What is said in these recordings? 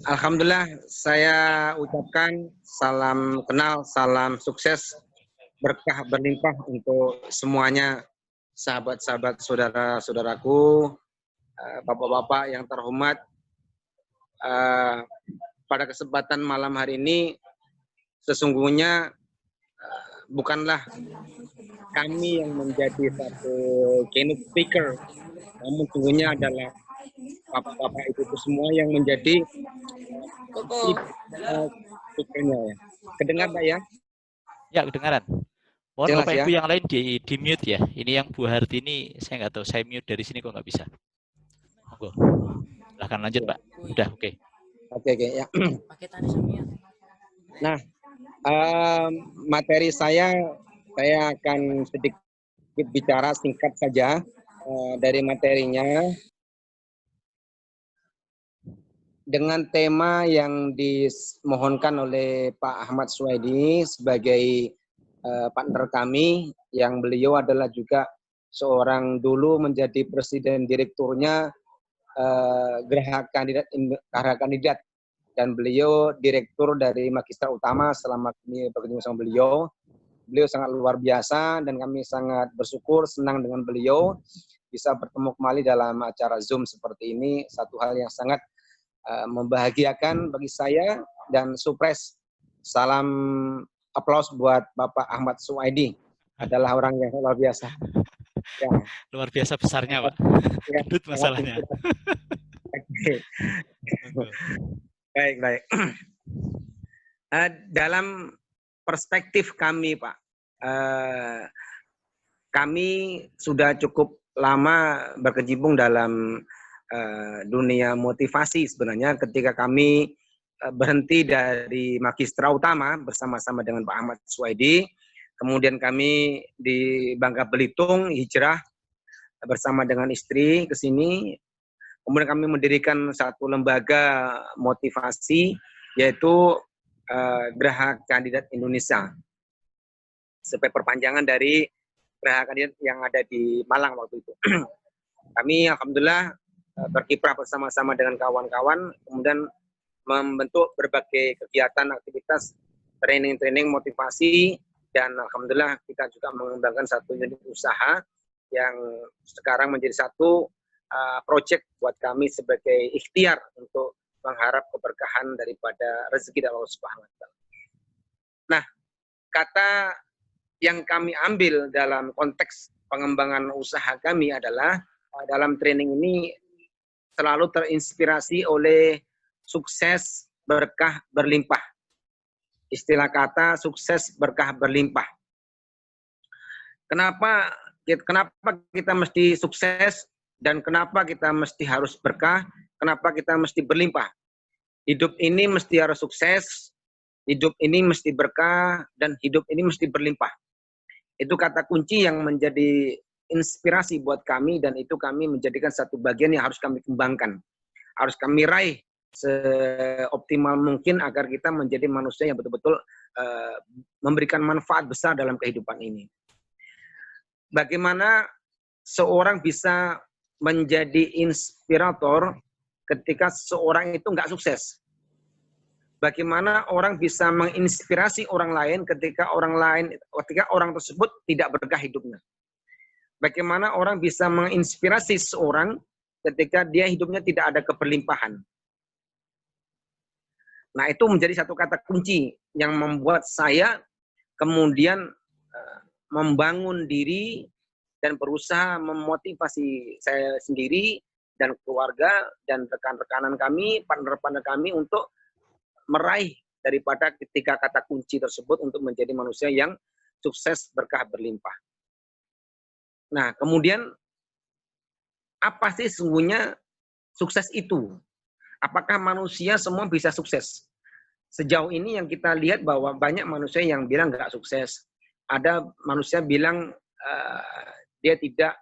Alhamdulillah, saya ucapkan salam kenal, salam sukses, berkah berlimpah untuk semuanya, sahabat-sahabat saudara-saudaraku, bapak-bapak yang terhormat. Pada kesempatan malam hari ini, sesungguhnya bukanlah kami yang menjadi satu keynote speaker, namun sesungguhnya adalah bapak-bapak itu semua yang menjadi speakernya ya. Kedengar Pak ya? Ya, kedengaran. Mohon Jelas Bapak ya? Ibu yang lain di mute ya. Ini yang Bu Harti ini saya nggak tahu, saya mute dari sini kok nggak bisa. Monggo. Silahkan lanjut Pak. Udah oke. Oke ya. Nah, materi saya akan sedikit bicara singkat saja dari materinya dengan tema yang dimohonkan oleh Pak Ahmad Suwaidi sebagai partner kami, yang beliau adalah juga seorang dulu menjadi presiden direkturnya Geraha Kandidat dan beliau direktur dari Magister Utama. Selama kami bekerja sama beliau sangat luar biasa dan kami sangat bersyukur, senang dengan beliau bisa bertemu kembali dalam acara Zoom seperti ini. Satu hal yang sangat membahagiakan bagi saya dan surprise. Salam aplaus buat Bapak Ahmad Suwaidi, adalah orang yang luar biasa. Ya. Luar biasa besarnya Pak. Ya, Gendut masalahnya. Baik. Dalam perspektif kami Pak, kami sudah cukup lama berkecimpung dalam dunia motivasi sebenarnya. Ketika kami berhenti dari Magistra Utama bersama-sama dengan Pak Ahmad Suwaidi, kemudian kami di Bangka Belitung hijrah bersama dengan istri ke sini. Kemudian kami mendirikan satu lembaga motivasi, yaitu Geraha Kandidat Indonesia, sebagai perpanjangan dari Geraha Kandidat yang ada di Malang waktu itu. Kami alhamdulillah berkiprah bersama-sama dengan kawan-kawan, kemudian membentuk berbagai kegiatan, aktivitas, training motivasi, dan alhamdulillah kita juga mengembangkan satu unit usaha yang sekarang menjadi satu project buat kami sebagai ikhtiar untuk mengharap keberkahan daripada rezeki dari Allah Subhanahu wa Ta'ala. Nah, kata yang kami ambil dalam konteks pengembangan usaha kami adalah dalam training ini selalu terinspirasi oleh sukses, berkah, berlimpah. Istilah kata sukses, berkah, berlimpah. Kenapa kita mesti sukses dan kenapa kita mesti harus berkah? Kenapa kita mesti berlimpah? Hidup ini mesti harus sukses, hidup ini mesti berkah, dan hidup ini mesti berlimpah. Itu kata kunci yang menjadi inspirasi buat kami, dan itu kami menjadikan satu bagian yang harus kami kembangkan. Harus kami raih seoptimal mungkin agar kita menjadi manusia yang betul-betul memberikan manfaat besar dalam kehidupan ini. Bagaimana seorang bisa menjadi inspirator ketika seorang itu nggak sukses? Bagaimana orang bisa menginspirasi orang lain ketika orang tersebut tidak berkah hidupnya? Bagaimana orang bisa menginspirasi seorang ketika dia hidupnya tidak ada keberlimpahan? Nah, itu menjadi satu kata kunci yang membuat saya kemudian membangun diri dan berusaha memotivasi saya sendiri dan keluarga dan rekan-rekanan kami, partner-partner kami untuk meraih daripada ketiga kata kunci tersebut untuk menjadi manusia yang sukses, berkah, berlimpah. Nah, kemudian apa sih sesungguhnya sukses itu? Apakah manusia semua bisa sukses? Sejauh ini yang kita lihat bahwa banyak manusia yang bilang nggak sukses. Ada manusia bilang dia tidak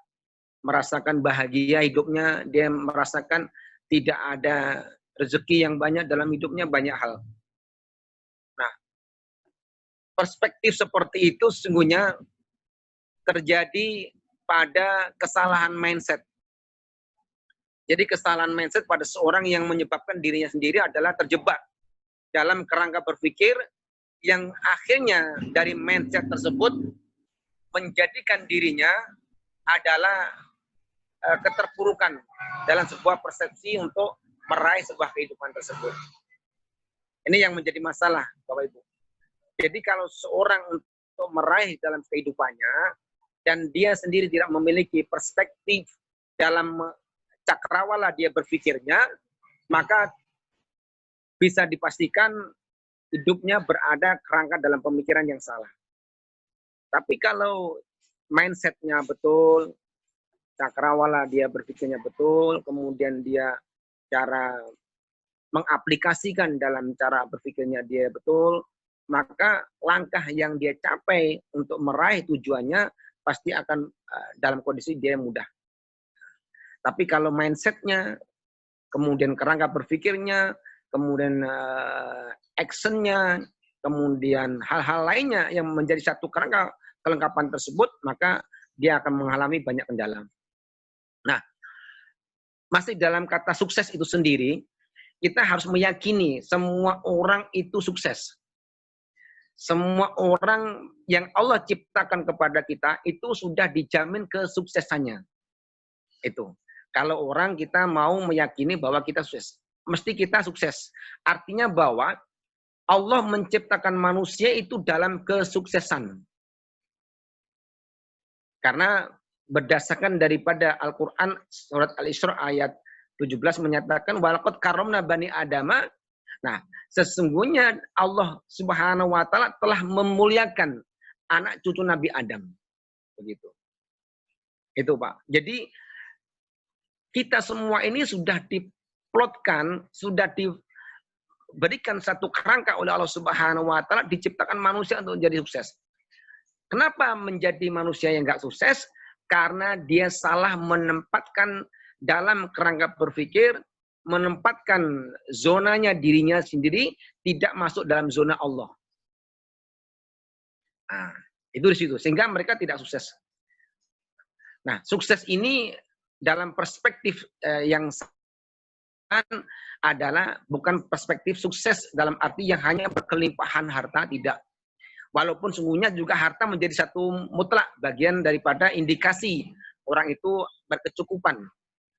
merasakan bahagia hidupnya, dia merasakan tidak ada rezeki yang banyak dalam hidupnya, banyak hal. Nah, perspektif seperti itu sesungguhnya terjadi pada kesalahan mindset. Jadi kesalahan mindset pada seorang yang menyebabkan dirinya sendiri adalah terjebak dalam kerangka berpikir yang akhirnya dari mindset tersebut menjadikan dirinya adalah keterpurukan dalam sebuah persepsi untuk meraih sebuah kehidupan tersebut. Ini yang menjadi masalah, Bapak Ibu. Jadi kalau seorang untuk meraih dalam kehidupannya dan dia sendiri tidak memiliki perspektif dalam cakrawala dia berpikirnya, maka bisa dipastikan hidupnya berada kerangka dalam pemikiran yang salah. Tapi kalau mindsetnya betul, cakrawala dia berpikirnya betul, kemudian dia cara mengaplikasikan dalam cara berpikirnya dia betul, maka langkah yang dia capai untuk meraih tujuannya pasti akan dalam kondisi dia mudah. Tapi kalau mindsetnya, kemudian kerangka berpikirnya, kemudian actionnya, kemudian hal-hal lainnya yang menjadi satu kerangka kelengkapan tersebut, maka dia akan mengalami banyak kendala. Nah, masih dalam kata sukses itu sendiri, kita harus meyakini semua orang itu sukses. Semua orang yang Allah ciptakan kepada kita itu sudah dijamin kesuksesannya. Itu. Kalau orang kita mau meyakini bahwa kita sukses, mesti kita sukses. Artinya bahwa Allah menciptakan manusia itu dalam kesuksesan. Karena berdasarkan daripada Al-Quran surat Al-Isra ayat 17 menyatakan walaqad karramna bani adama. Nah, sesungguhnya Allah Subhanahu wa taala telah memuliakan anak cucu Nabi Adam. Begitu. Itu, Pak. Jadi kita semua ini sudah diplotkan, sudah diberikan satu kerangka oleh Allah Subhanahu wa taala, diciptakan manusia untuk menjadi sukses. Kenapa menjadi manusia yang nggak sukses? Karena dia salah menempatkan dalam kerangka berpikir, menempatkan zonanya dirinya sendiri, tidak masuk dalam zona Allah. Nah, itu di situ. Sehingga mereka tidak sukses. Nah, sukses ini dalam perspektif yang adalah bukan perspektif sukses dalam arti yang hanya berkelimpahan harta, tidak. Walaupun sungguhnya juga harta menjadi satu mutlak bagian daripada indikasi orang itu berkecukupan.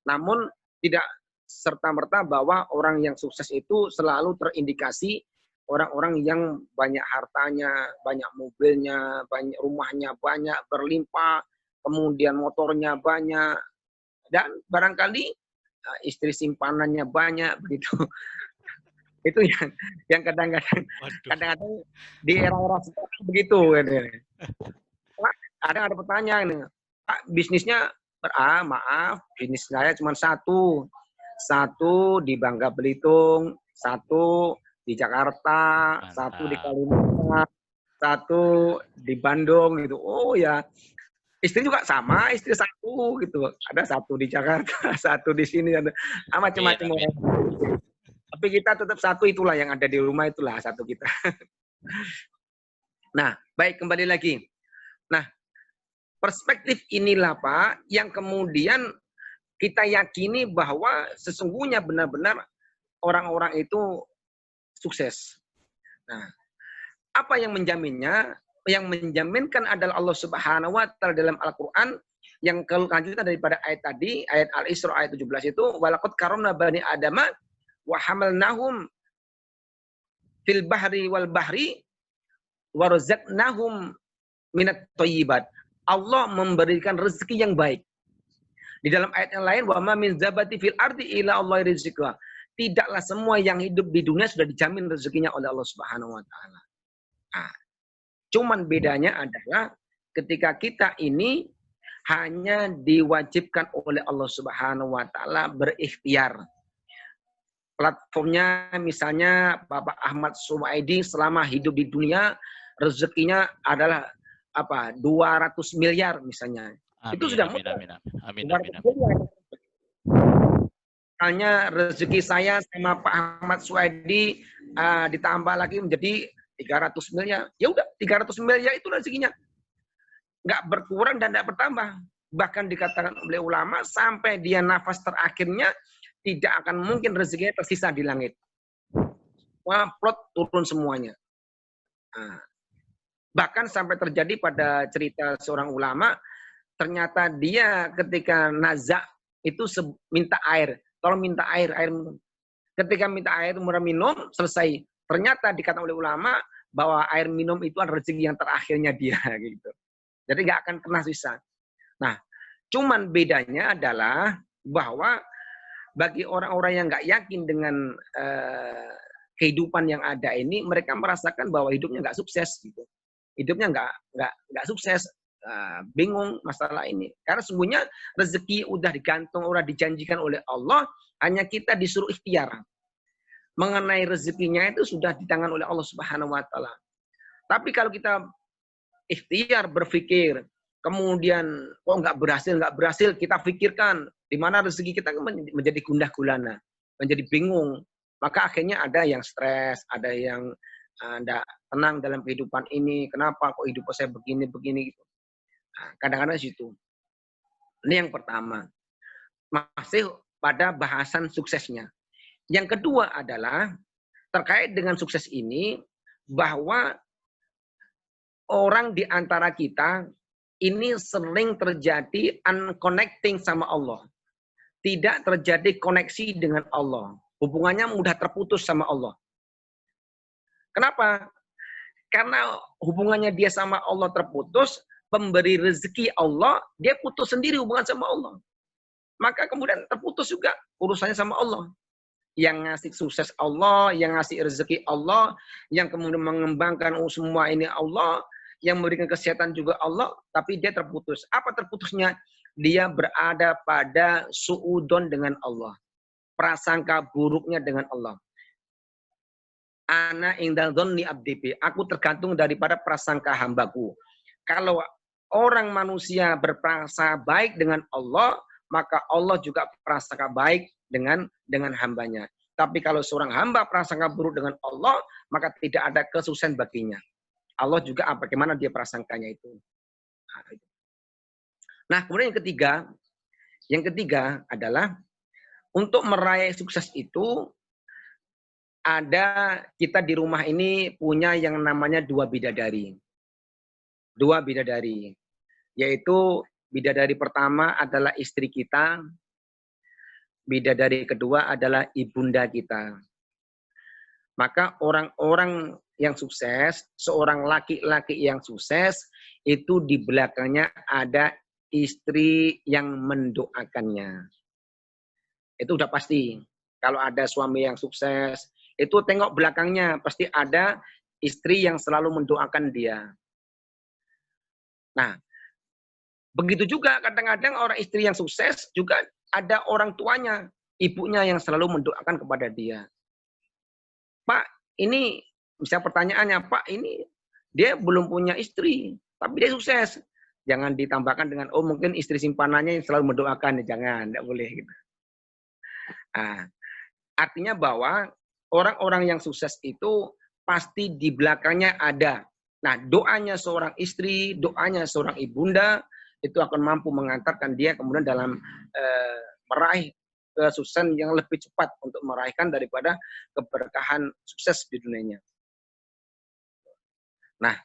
Namun tidak serta-merta bahwa orang yang sukses itu selalu terindikasi orang-orang yang banyak hartanya, banyak mobilnya, banyak rumahnya, banyak berlimpah, kemudian motornya banyak, dan barangkali istri simpanannya banyak begitu. Itu yang kadang-kadang di era-era sekarang begitu. Ada pertanyaan, Pak, bisnisnya maaf, bisnis saya cuma satu di Bangka Belitung, satu di Jakarta, satu di Kalimantan, satu di Bandung gitu. Oh ya. Istri juga sama, istri satu gitu. Ada satu di Jakarta, satu di sini, macam-macam orang. Tapi kita tetap satu, itulah yang ada di rumah, itulah satu kita. Nah, baik, kembali lagi. Nah, perspektif inilah Pak, yang kemudian kita yakini bahwa sesungguhnya benar-benar orang-orang itu sukses. Nah, apa yang menjaminnya? Yang menjaminkan adalah Allah Subhanahu wa taala dalam Al-Qur'an, yang kelanjutan daripada ayat tadi, ayat Al-Isra ayat 17 itu walaqad karramna bani adama wa hamalnahum fil bahri wal bahri wa razaqnahum minat thayyibat. Allah memberikan rezeki yang baik. Di dalam ayat yang lain wa ma min zabati fil ardi illa Allah rizqah. Tidaklah semua yang hidup di dunia sudah dijamin rezekinya oleh Allah Subhanahu wa taala. Nah, cuman bedanya adalah ketika kita ini hanya diwajibkan oleh Allah Subhanahu wa taala berikhtiar. Platformnya misalnya Bapak Ahmad Suwaidi selama hidup di dunia rezekinya adalah 200 miliar misalnya. Amin, itu sudah amin. Misalnya rezeki saya sama Pak Ahmad Suwaidi ditambah lagi menjadi 300 miliar, ya udah 300 miliar itu rezekinya. Nggak berkurang dan nggak bertambah. Bahkan dikatakan oleh ulama, sampai dia nafas terakhirnya, tidak akan mungkin rezekinya tersisa di langit. Wah, plot turun semuanya. Nah, bahkan sampai terjadi pada cerita seorang ulama, ternyata dia ketika nazak itu minta air. Tolong minta air minum. Ketika minta air minum, selesai. Ternyata dikatakan oleh ulama bahwa air minum itu adalah rezeki yang terakhirnya dia. Gitu. Jadi nggak akan pernah sisa. Nah, cuman bedanya adalah bahwa bagi orang-orang yang nggak yakin dengan kehidupan yang ada ini, mereka merasakan bahwa hidupnya nggak sukses. Gitu. Hidupnya nggak sukses. Bingung masalah ini. Karena sesungguhnya rezeki udah digantung, udah dijanjikan oleh Allah, hanya kita disuruh ikhtiar. Mengenai rezekinya itu sudah di tangan oleh Allah Subhanahu wa taala. Tapi kalau kita ikhtiar berpikir, kemudian kok nggak berhasil, kita pikirkan di mana rezeki kita menjadi gundah gulana, menjadi bingung. Maka akhirnya ada yang stres, ada yang tidak tenang dalam kehidupan ini. Kenapa kok hidup saya begini gitu. Kadang-kadang situ. Ini yang pertama. Masih pada bahasan suksesnya. Yang kedua adalah terkait dengan sukses ini, bahwa orang di antara kita ini sering terjadi unconnecting sama Allah. Tidak terjadi koneksi dengan Allah. Hubungannya mudah terputus sama Allah. Kenapa? Karena hubungannya dia sama Allah terputus, pemberi rezeki Allah, dia putus sendiri hubungan sama Allah. Maka kemudian terputus juga urusannya sama Allah. Yang ngasih sukses Allah, yang ngasih rezeki Allah, yang kemudian mengembangkan semua ini Allah, yang memberikan kesehatan juga Allah, tapi dia terputus. Apa terputusnya? Dia berada pada suudon dengan Allah. Prasangka buruknya dengan Allah. Ana indal dhonni abdi, aku tergantung daripada prasangka hambaku. Kalau orang manusia berprasangka baik dengan Allah, maka Allah juga prasangka baik dengan hambanya. Tapi kalau seorang hamba prasangka buruk dengan Allah, maka tidak ada kesuksesan baginya. Allah juga bagaimana dia prasangkanya itu. Nah, kemudian yang ketiga adalah untuk meraih sukses itu ada kita di rumah ini punya yang namanya dua bidadari. Dua bidadari. Yaitu bidadari pertama adalah istri kita, bidadari kedua adalah ibunda kita. Maka orang-orang yang sukses, seorang laki-laki yang sukses, itu di belakangnya ada istri yang mendoakannya. Itu udah pasti. Kalau ada suami yang sukses, itu tengok belakangnya, pasti ada istri yang selalu mendoakan dia. Nah, begitu juga kadang-kadang orang istri yang sukses juga ada orang tuanya, ibunya yang selalu mendoakan kepada dia. Pak, ini misalnya pertanyaannya, Pak, ini dia belum punya istri, tapi dia sukses. Jangan ditambahkan dengan, oh mungkin istri simpanannya yang selalu mendoakan. Jangan, tidak boleh. Gitu. Nah, artinya bahwa orang-orang yang sukses itu pasti di belakangnya ada. Nah, doanya seorang istri, doanya seorang ibunda, itu akan mampu mengantarkan dia kemudian dalam meraih kesuksesan yang lebih cepat untuk meraihkan daripada keberkahan sukses di dunianya. Nah,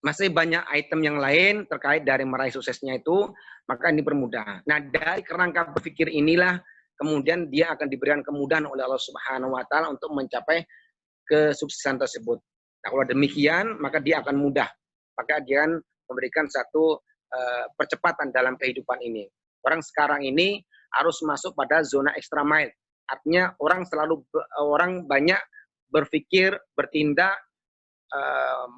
masih banyak item yang lain terkait dari meraih suksesnya itu, maka ini permudah. Nah, dari kerangka berpikir inilah kemudian dia akan diberikan kemudahan oleh Allah Subhanahu wa taala untuk mencapai kesuksesan tersebut. Nah, kalau demikian, maka dia akan mudah. Maka dia akan memberikan satu percepatan dalam kehidupan ini. Orang sekarang ini harus masuk pada zona extra mile. Artinya orang banyak berpikir, bertindak,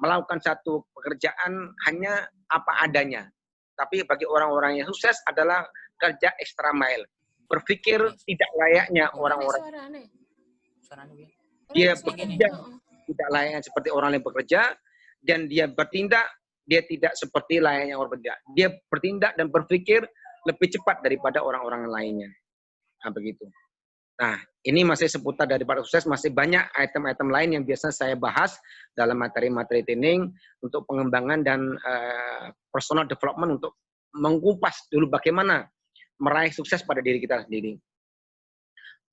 melakukan satu pekerjaan hanya apa adanya. Tapi bagi orang-orang yang sukses adalah kerja extra mile. Berpikir tidak layaknya orang-orang. Dia bekerja tidak layaknya seperti orang lain bekerja, dan dia bertindak, dia tidak seperti layaknya orang bekerja. Dia bertindak dan berpikir lebih cepat daripada orang-orang lainnya. Nah, begitu. Nah, ini masih seputar daripada sukses, masih banyak item-item lain yang biasa saya bahas dalam materi-materi training untuk pengembangan dan personal development untuk mengkupas dulu bagaimana meraih sukses pada diri kita sendiri.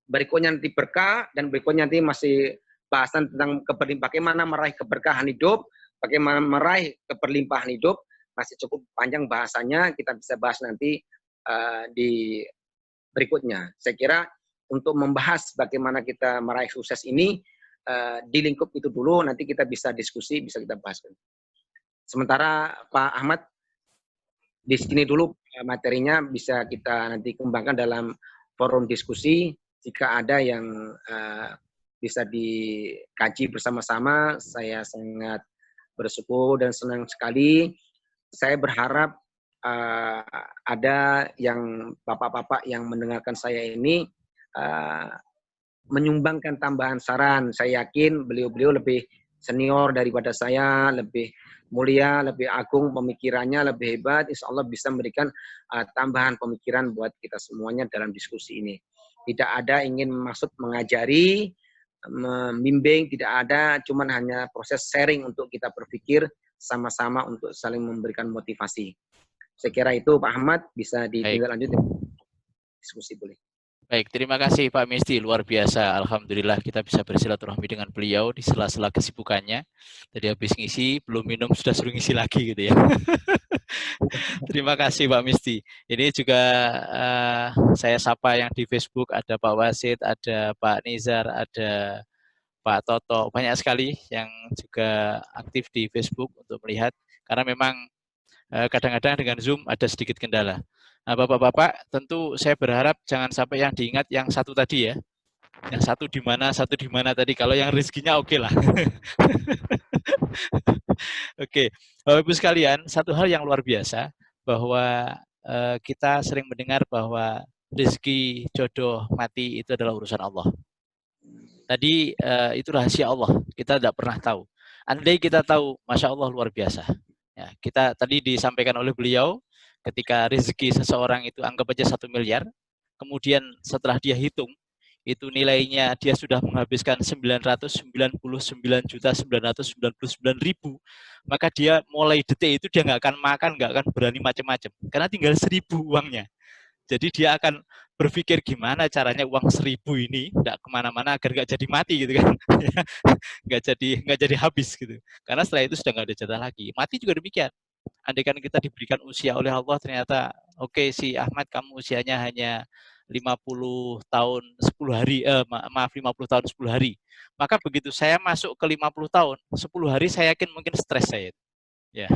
Berikutnya nanti berkah, dan berikutnya nanti masih bahasan tentang bagaimana meraih keberkahan hidup, bagaimana meraih keberlimpahan hidup. Masih cukup panjang bahasanya, kita bisa bahas nanti di berikutnya. Saya kira untuk membahas bagaimana kita meraih sukses ini di lingkup itu dulu, nanti kita bisa diskusi, bisa kita bahas. Sementara Pak Ahmad, di sini dulu materinya bisa kita nanti kembangkan dalam forum diskusi. Jika ada yang bisa dikaji bersama-sama, saya sangat bersyukur dan senang sekali. Saya berharap ada yang bapak-bapak yang mendengarkan saya ini menyumbangkan tambahan saran. Saya yakin beliau-beliau lebih senior daripada saya, lebih mulia, lebih agung pemikirannya, lebih hebat. Insya Allah bisa memberikan tambahan pemikiran buat kita semuanya dalam diskusi ini. Tidak ada ingin maksud mengajari, membimbing, tidak ada, cuman hanya proses sharing untuk kita berpikir sama-sama untuk saling memberikan motivasi. Saya kira itu Pak Ahmad, bisa ditindaklanjuti diskusi boleh. Baik, terima kasih Pak Misti, luar biasa. Alhamdulillah kita bisa bersilaturahmi dengan beliau di sela-sela kesibukannya. Tadi habis ngisi, belum minum, sudah suruh ngisi lagi gitu ya. Terima kasih Pak Misti. Ini juga saya sapa yang di Facebook, ada Pak Wasid, ada Pak Nizar, ada Pak Toto. Banyak sekali yang juga aktif di Facebook untuk melihat. Karena memang kadang-kadang dengan Zoom ada sedikit kendala. Nah, Bapak-Bapak, tentu saya berharap jangan sampai yang diingat yang satu tadi ya. Yang satu di mana tadi. Kalau yang rezekinya oke lah. Oke, Bapak-Ibu sekalian, satu hal yang luar biasa bahwa kita sering mendengar bahwa rezeki, jodoh, mati itu adalah urusan Allah. Tadi itu rahasia Allah, kita tidak pernah tahu. Andai kita tahu, Masya Allah luar biasa. Ya, kita tadi disampaikan oleh beliau, ketika rezeki seseorang itu anggap aja 1 miliar, kemudian setelah dia hitung, itu nilainya dia sudah menghabiskan 999.999.000, maka dia mulai detik itu dia nggak akan makan, nggak akan berani macam-macam, karena tinggal 1.000 uangnya. Jadi dia akan berpikir gimana caranya uang 1.000 ini nggak kemana-mana agar nggak jadi mati gitu kan, nggak jadi habis gitu. Karena setelah itu sudah nggak ada jatah lagi. Mati juga demikian. Andaikan kita diberikan usia oleh Allah, ternyata oke, si Ahmad kamu usianya hanya 50 tahun 10 hari, maaf 50 tahun 10 hari. Maka begitu saya masuk ke 50 tahun, 10 hari saya yakin mungkin stres saya. Ya,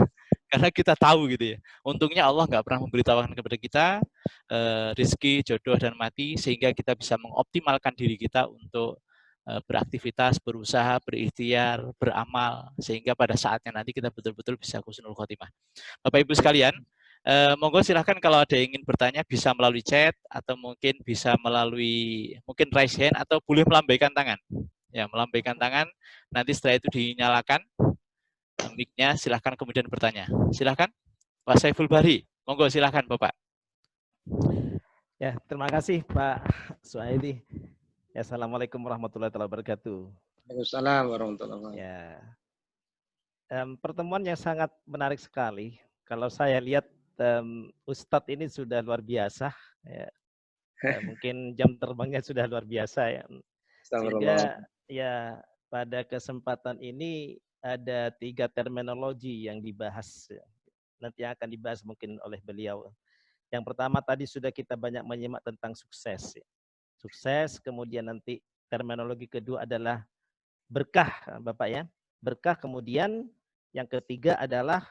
karena kita tahu gitu ya. Untungnya Allah nggak pernah memberitahukan kepada kita rezeki, jodoh, dan mati, sehingga kita bisa mengoptimalkan diri kita untuk beraktivitas, berusaha, berikhtiar, beramal, sehingga pada saatnya nanti kita betul-betul bisa husnul khotimah. Bapak Ibu sekalian, monggo silahkan kalau ada yang ingin bertanya bisa melalui chat atau mungkin bisa melalui mungkin raise hand atau boleh melambaikan tangan. Ya, melambaikan tangan, nanti setelah itu dinyalakan mic-nya, silahkan kemudian bertanya. Silahkan Pak Saiful Bahri, monggo silahkan Bapak. Ya, terima kasih Pak Suhaidi. Ya, Assalamualaikum warahmatullahi wabarakatuh. Waalaikumsalam warahmatullahi wabarakatuh. Ya, pertemuan yang sangat menarik sekali. Kalau saya lihat Ustadz ini sudah luar biasa. Ya. Mungkin jam terbangnya sudah luar biasa ya. Sehingga ya pada kesempatan ini ada 3 terminologi yang dibahas. Ya. Nanti yang akan dibahas mungkin oleh beliau. Yang pertama tadi sudah kita banyak menyimak tentang sukses. Ya. Sukses, kemudian nanti terminologi kedua adalah berkah, Bapak ya. Berkah, kemudian yang ketiga adalah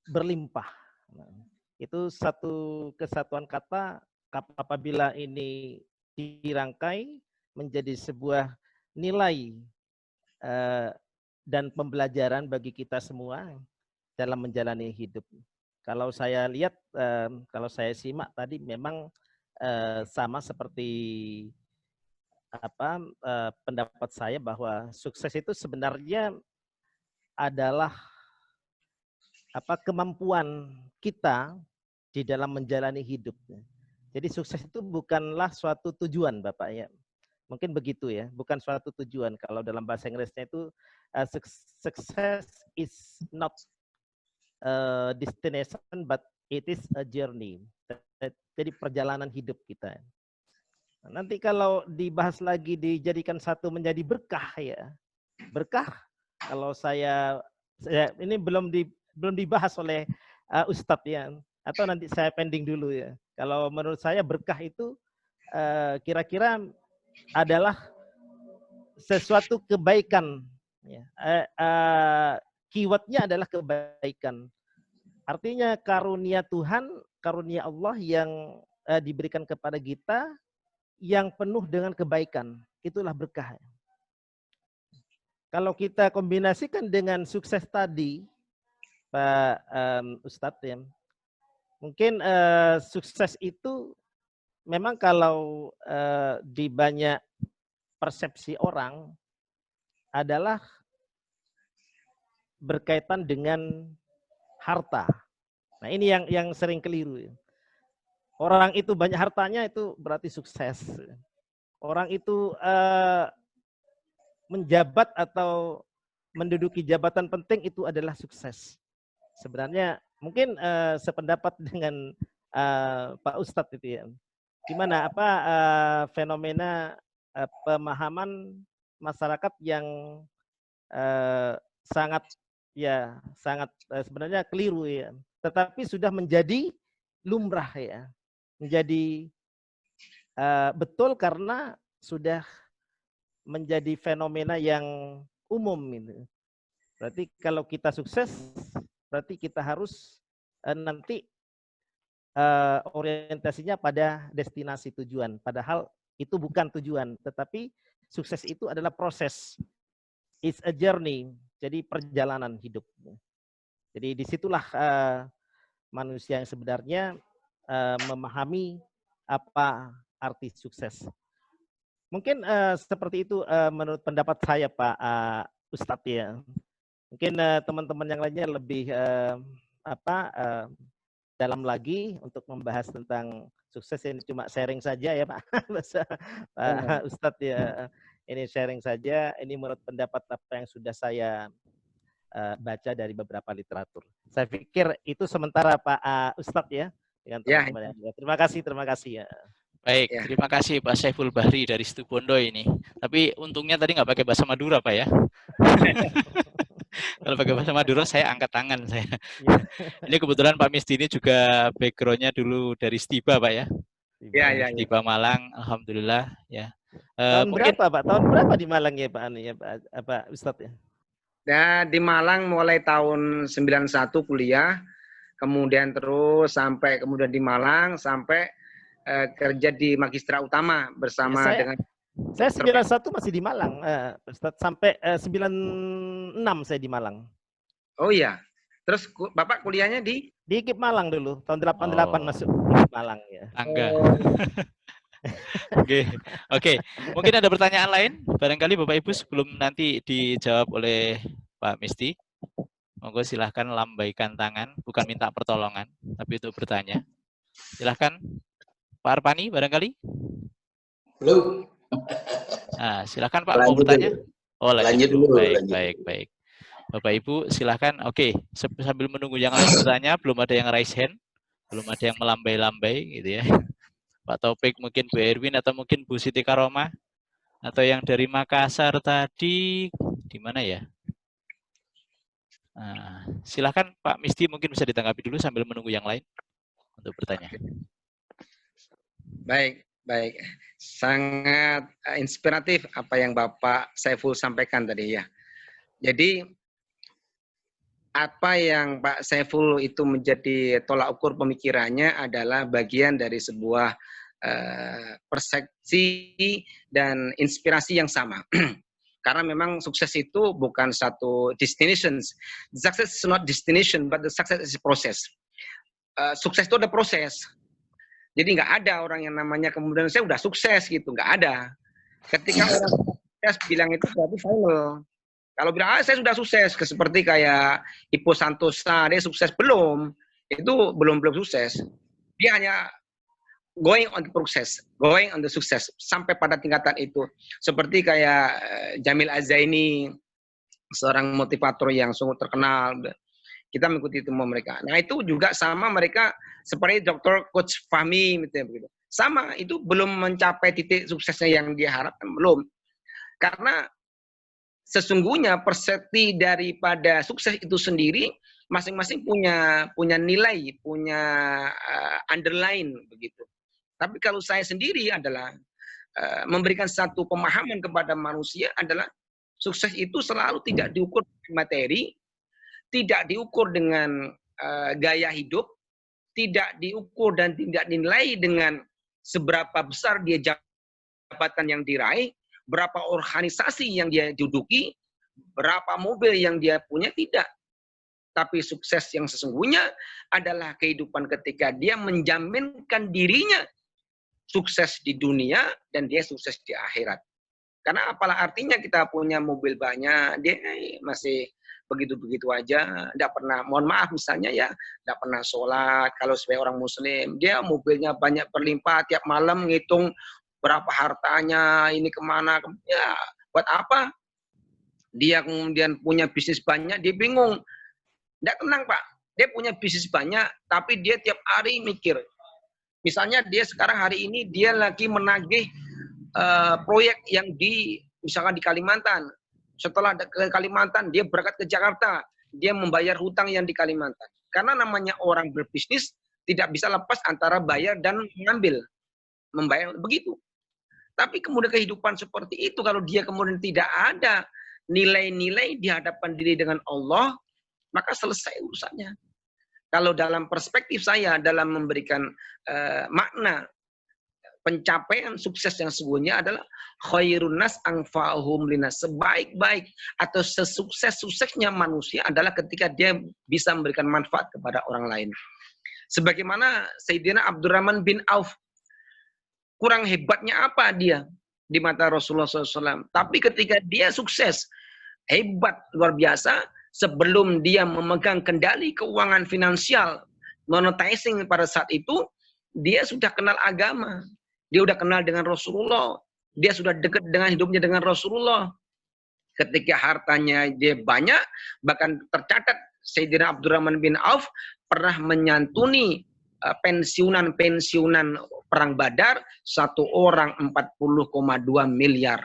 berlimpah. Nah, itu satu kesatuan kata apabila ini dirangkai menjadi sebuah nilai dan pembelajaran bagi kita semua dalam menjalani hidup. Kalau saya lihat, kalau saya simak tadi memang sama seperti pendapat saya bahwa sukses itu sebenarnya adalah kemampuan kita di dalam menjalani hidup. Jadi sukses itu bukanlah suatu tujuan, Bapak ya. Mungkin begitu ya, bukan suatu tujuan. Kalau dalam bahasa Inggrisnya itu success is not destination but it is a journey. Jadi perjalanan hidup kita. Nanti kalau dibahas lagi dijadikan satu menjadi berkah ya. Berkah kalau saya ini belum dibahas oleh Ustadz ya. Atau nanti saya pending dulu ya. Kalau menurut saya berkah itu kira-kira adalah sesuatu kebaikan. Ya. Keywordnya adalah kebaikan. Artinya karunia Tuhan, karunia Allah yang diberikan kepada kita yang penuh dengan kebaikan. Itulah berkah. Kalau kita kombinasikan dengan sukses tadi, Pak Ustadz ya, mungkin sukses itu memang kalau di banyak persepsi orang adalah berkaitan dengan harta. Nah ini yang sering keliru. Orang itu banyak hartanya itu berarti sukses. Orang itu menjabat atau menduduki jabatan penting itu adalah sukses. Sebenarnya mungkin sependapat dengan Pak Ustadz itu ya. Gimana fenomena pemahaman masyarakat yang sangat sebenarnya keliru ya. Tetapi sudah menjadi lumrah ya. Menjadi betul karena sudah menjadi fenomena yang umum gitu. Berarti kalau kita sukses, berarti kita harus nanti orientasinya pada destinasi tujuan. Padahal itu bukan tujuan, tetapi sukses itu adalah proses. It's a journey, jadi perjalanan hidup. Jadi disitulah manusia yang sebenarnya memahami apa arti sukses. Mungkin seperti itu menurut pendapat saya Pak Ustadz ya. Mungkin teman-teman yang lainnya lebih dalam lagi untuk membahas tentang sukses. Ini cuma sharing saja ya Pak Ustadz ya. Ini sharing saja. Ini menurut pendapat apa yang sudah saya baca dari beberapa literatur. Saya pikir itu sementara Pak Ustadz ya. Dengan teman-teman yang terima kasih ya. Baik, terima kasih Pak Saiful Bahri dari Situbondo ini. Tapi untungnya tadi nggak pakai bahasa Madura Pak ya. Kalau pakai bahasa Madura saya angkat tangan saya. Ini kebetulan Pak Misdi ini juga background-nya dulu dari Stiba Pak ya. Iya. Stiba Malang, alhamdulillah ya. Tahun berapa Pak? Tahun berapa di Malang ya Pak Ustadz ya? Ya, di Malang mulai tahun 91 kuliah, kemudian terus sampai kemudian di Malang sampai kerja di Magistra Utama bersama dengan saya 91 masih di Malang, sampai 96 saya di Malang. Oh iya. Terus Bapak kuliahnya di IKIP Malang dulu, tahun 88 masuk IKIP Malang ya. Oke. Mungkin ada pertanyaan lain barangkali Bapak Ibu sebelum nanti dijawab oleh Pak Misdi. Monggo silahkan lambaikan tangan, bukan minta pertolongan, tapi untuk bertanya. Silahkan Pak Arpani barangkali. Belum. Nah, silahkan Pak mau bertanya. Oh, lanjut dulu. Baik. Bapak Ibu silahkan. Oke, sambil menunggu yang lain bertanya, belum ada yang raise hand, belum ada yang melambai-lambai gitu ya. Pak Taufik, mungkin Bu Erwin atau mungkin Bu Siti Karoma atau yang dari Makassar tadi di mana ya? Nah, silahkan Pak Misdi mungkin bisa ditanggapi dulu sambil menunggu yang lain untuk bertanya. Baik. Sangat inspiratif apa yang Bapak Saiful sampaikan tadi ya. Jadi apa yang Pak Saiful itu menjadi tolak ukur pemikirannya adalah bagian dari sebuah persepsi dan inspirasi yang sama. Karena memang sukses itu bukan satu destination. Success is not destination, but the success is a process. Sukses itu ada proses. Jadi nggak ada orang yang namanya kemudian saya udah sukses gitu, nggak ada. Ketika orang sukses bilang itu berarti final. Kalau bilang saya sudah sukses, seperti kayak Ipo Santosa, dia sukses belum, itu belum sukses. Dia hanya going on the process, going on the success sampai pada tingkatan itu. Seperti kayak Jamil Azaini, seorang motivator yang sungguh terkenal. Kita mengikuti semua mereka. Nah itu juga sama mereka seperti Dr. Coach Fahmi begitu. Sama, itu belum mencapai titik suksesnya yang dia harapkan, belum. Karena sesungguhnya persepsi daripada sukses itu sendiri masing-masing punya nilai, punya underline begitu. Tapi kalau saya sendiri adalah memberikan satu pemahaman kepada manusia adalah sukses itu selalu tidak diukur materi, tidak diukur dengan gaya hidup, tidak diukur dan tidak dinilai dengan seberapa besar dia jabatan yang diraih, berapa organisasi yang dia duduki, berapa mobil yang dia punya, tidak. Tapi sukses yang sesungguhnya adalah kehidupan ketika dia menjaminkan dirinya sukses di dunia dan dia sukses di akhirat. Karena apalah artinya kita punya mobil banyak, dia masih begitu-begitu aja, tidak pernah, mohon maaf misalnya ya, tidak pernah sholat, kalau sebagai orang muslim, dia mobilnya banyak berlimpah, tiap malam ngitung berapa hartanya, ini kemana, ya buat apa? Dia kemudian punya bisnis banyak, dia bingung, tidak tenang Pak, dia punya bisnis banyak, tapi dia tiap hari mikir, misalnya dia sekarang hari ini, dia lagi menagih proyek yang misalkan di Kalimantan. Setelah ke Kalimantan, dia berangkat ke Jakarta. Dia membayar hutang yang di Kalimantan. Karena namanya orang berbisnis, tidak bisa lepas antara bayar dan mengambil. Membayar, begitu. Tapi kemudian kehidupan seperti itu, kalau dia kemudian tidak ada nilai-nilai di hadapan diri dengan Allah, maka selesai urusannya. Kalau dalam perspektif saya, dalam memberikan makna, pencapaian sukses yang sesungguhnya adalah khairun nas anfa'uhum linas. Sebaik-baik atau sesukses-suksesnya manusia adalah ketika dia bisa memberikan manfaat kepada orang lain. Sebagaimana Sayyidina Abdurrahman bin Auf, kurang hebatnya apa dia di mata Rasulullah SAW. Tapi ketika dia sukses, hebat, luar biasa, sebelum dia memegang kendali keuangan finansial, monetizing pada saat itu, dia sudah kenal agama. Dia sudah kenal dengan Rasulullah. Dia sudah dekat dengan hidupnya dengan Rasulullah. Ketika hartanya dia banyak, bahkan tercatat Sayyidina Abdurrahman bin Auf pernah menyantuni pensiunan perang Badar, satu orang 40,2 miliar.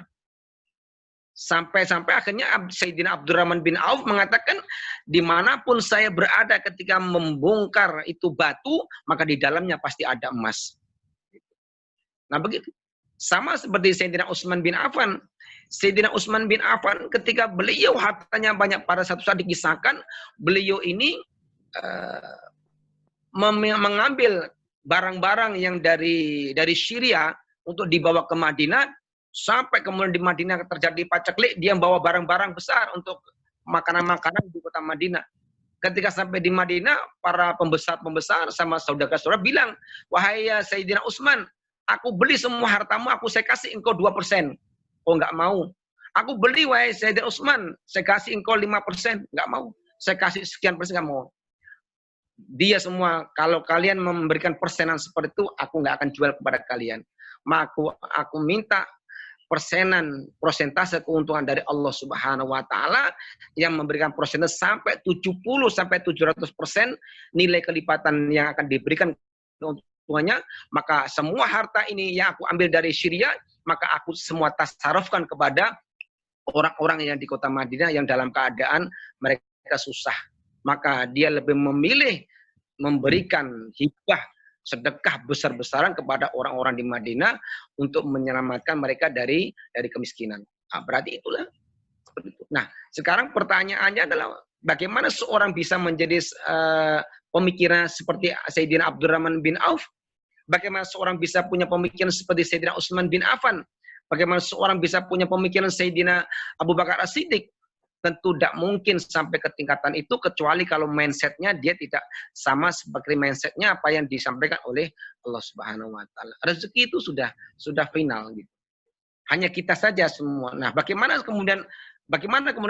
Sampai akhirnya Sayyidina Abdurrahman bin Auf mengatakan, dimanapun saya berada ketika membongkar itu batu, maka di dalamnya pasti ada emas. Nah begitu. Sama seperti Sayyidina Utsman bin Affan. Sayyidina Utsman bin Affan ketika beliau hartanya banyak, pada satu saat dikisahkan, beliau ini mengambil barang-barang yang dari Syria untuk dibawa ke Madinah, sampai kemudian di Madinah terjadi paceklik, dia membawa barang-barang besar untuk makanan-makanan di kota Madinah. Ketika sampai di Madinah, para pembesar-pembesar sama saudara-saudara bilang, wahai Sayyidina Utsman, aku beli semua hartamu, saya kasih engkau 2%. Oh enggak mau. Aku beli, wahai Sayyidina Utsman, saya kasih engkau 5%. Enggak mau. Saya kasih sekian persen, enggak mau. Dia semua, kalau kalian memberikan persenan seperti itu, aku enggak akan jual kepada kalian. Maka aku minta persentase keuntungan dari Allah Subhanahu wa taala yang memberikan persentase sampai 70 sampai 700% nilai kelipatan yang akan diberikan keuntungannya, maka semua harta ini yang aku ambil dari Syria, maka aku semua tasarufkan kepada orang-orang yang di kota Madinah yang dalam keadaan mereka susah. Maka dia lebih memilih memberikan hibah, sedekah besar-besaran kepada orang-orang di Madinah untuk menyelamatkan mereka dari kemiskinan. Nah, berarti itulah seperti itu. Nah, sekarang pertanyaannya adalah bagaimana seorang bisa menjadi pemikiran seperti Sayyidina Abdurrahman bin Auf? Bagaimana seorang bisa punya pemikiran seperti Sayyidina Utsman bin Affan? Bagaimana seorang bisa punya pemikiran Sayyidina Abu Bakar As-Siddiq? Tentu tidak mungkin sampai ke tingkatan itu kecuali kalau mindsetnya dia tidak sama seperti mindsetnya apa yang disampaikan oleh Allah Subhanahu Wa Taala. Rezeki itu sudah final gitu. Hanya kita saja semua. Nah, bagaimana kemudian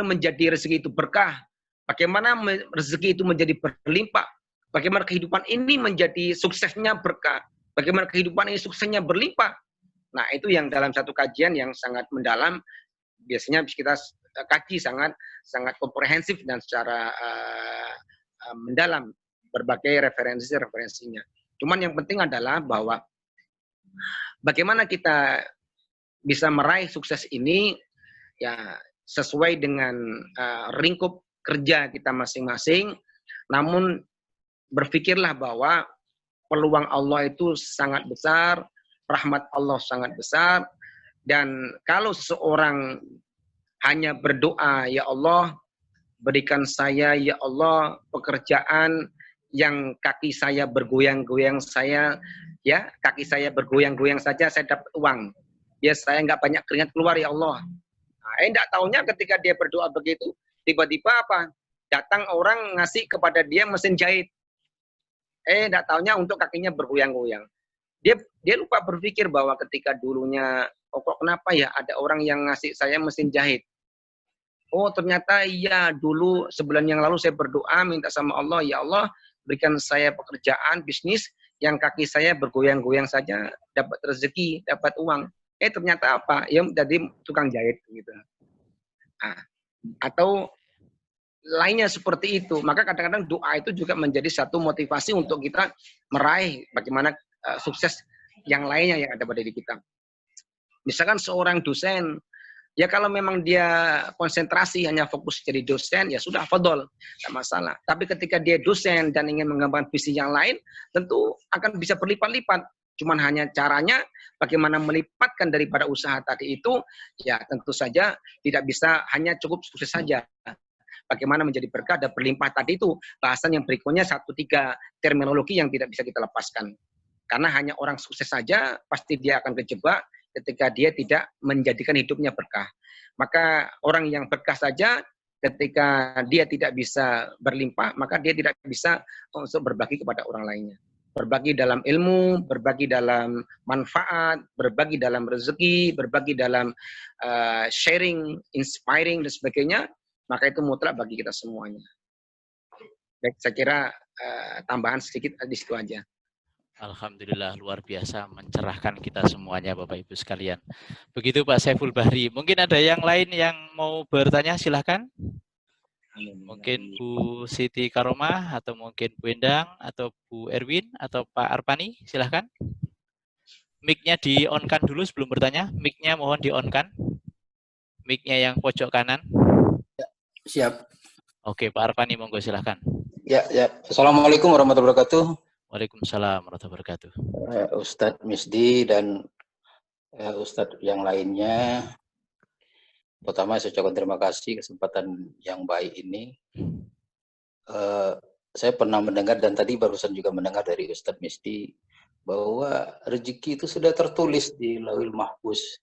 menjadi rezeki itu berkah? Bagaimana rezeki itu menjadi berlimpah? Bagaimana kehidupan ini menjadi suksesnya berkah? Bagaimana kehidupan ini suksesnya berlimpah? Nah, itu yang dalam satu kajian yang sangat mendalam, biasanya kita kaji sangat komprehensif dan secara mendalam berbagai referensinya. Cuman yang penting adalah bahwa bagaimana kita bisa meraih sukses ini ya sesuai dengan lingkup kerja kita masing-masing, namun berpikirlah bahwa peluang Allah itu sangat besar, rahmat Allah sangat besar, dan kalau seseorang hanya berdoa, ya Allah, berikan saya, ya Allah, pekerjaan yang kaki saya bergoyang-goyang ya, kaki saya bergoyang-goyang saja, saya dapat uang. Ya, saya nggak banyak keringat keluar, ya Allah. Nah, enggak taunya ketika dia berdoa begitu, tiba-tiba apa? Datang orang ngasih kepada dia mesin jahit. Enggak taunya untuk kakinya bergoyang-goyang. Dia lupa berpikir bahwa ketika dulunya, oh kok kenapa ya ada orang yang ngasih saya mesin jahit. Oh ternyata iya dulu sebulan yang lalu saya berdoa minta sama Allah, ya Allah berikan saya pekerjaan bisnis yang kaki saya bergoyang-goyang saja dapat rezeki, dapat uang. Ternyata apa? Ya jadi tukang jahit gitu. Nah, atau lainnya seperti itu. Maka kadang-kadang doa itu juga menjadi satu motivasi untuk kita meraih bagaimana sukses yang lainnya yang ada pada diri kita. Misalkan seorang dosen, ya kalau memang dia konsentrasi hanya fokus jadi dosen, ya sudah fadol, tidak masalah. Tapi ketika dia dosen dan ingin mengembangkan visi yang lain, tentu akan bisa berlipat-lipat. Cuman hanya caranya bagaimana melipatkan daripada usaha tadi itu, ya tentu saja tidak bisa hanya cukup sukses saja. Bagaimana menjadi berkah dan berlimpah tadi itu bahasan yang berikutnya 1-3 terminologi yang tidak bisa kita lepaskan. Karena hanya orang sukses saja pasti dia akan kejebak ketika dia tidak menjadikan hidupnya berkah. Maka orang yang berkah saja ketika dia tidak bisa berlimpah, maka dia tidak bisa untuk berbagi kepada orang lainnya. Berbagi dalam ilmu, berbagi dalam manfaat, berbagi dalam rezeki, berbagi dalam sharing, inspiring, dan sebagainya, maka itu mutlak bagi kita semuanya. Baik, saya kira tambahan sedikit di situ aja. Alhamdulillah, luar biasa mencerahkan kita semuanya Bapak Ibu sekalian. Begitu Pak Saiful Bahri. Mungkin ada yang lain yang mau bertanya, silahkan. Mungkin Bu Siti Karomah, atau mungkin Bu Endang, atau Bu Erwin, atau Pak Arpani, silahkan. Mic-nya di-on-kan dulu sebelum bertanya. Mic-nya mohon di-on-kan. Mic-nya yang pojok kanan. Ya, siap. Oke, Pak Arpani, monggo silahkan. Ya. Assalamualaikum warahmatullahi wabarakatuh. Waalaikumsalam warahmatullahi wabarakatuh. Ustadz Misdi dan Ustadz yang lainnya. Pertama saya ucapkan terima kasih kesempatan yang baik ini. Saya pernah mendengar dan tadi barusan juga mendengar dari Ustadz Misdi bahwa rezeki itu sudah tertulis di Lauhul Mahfuz.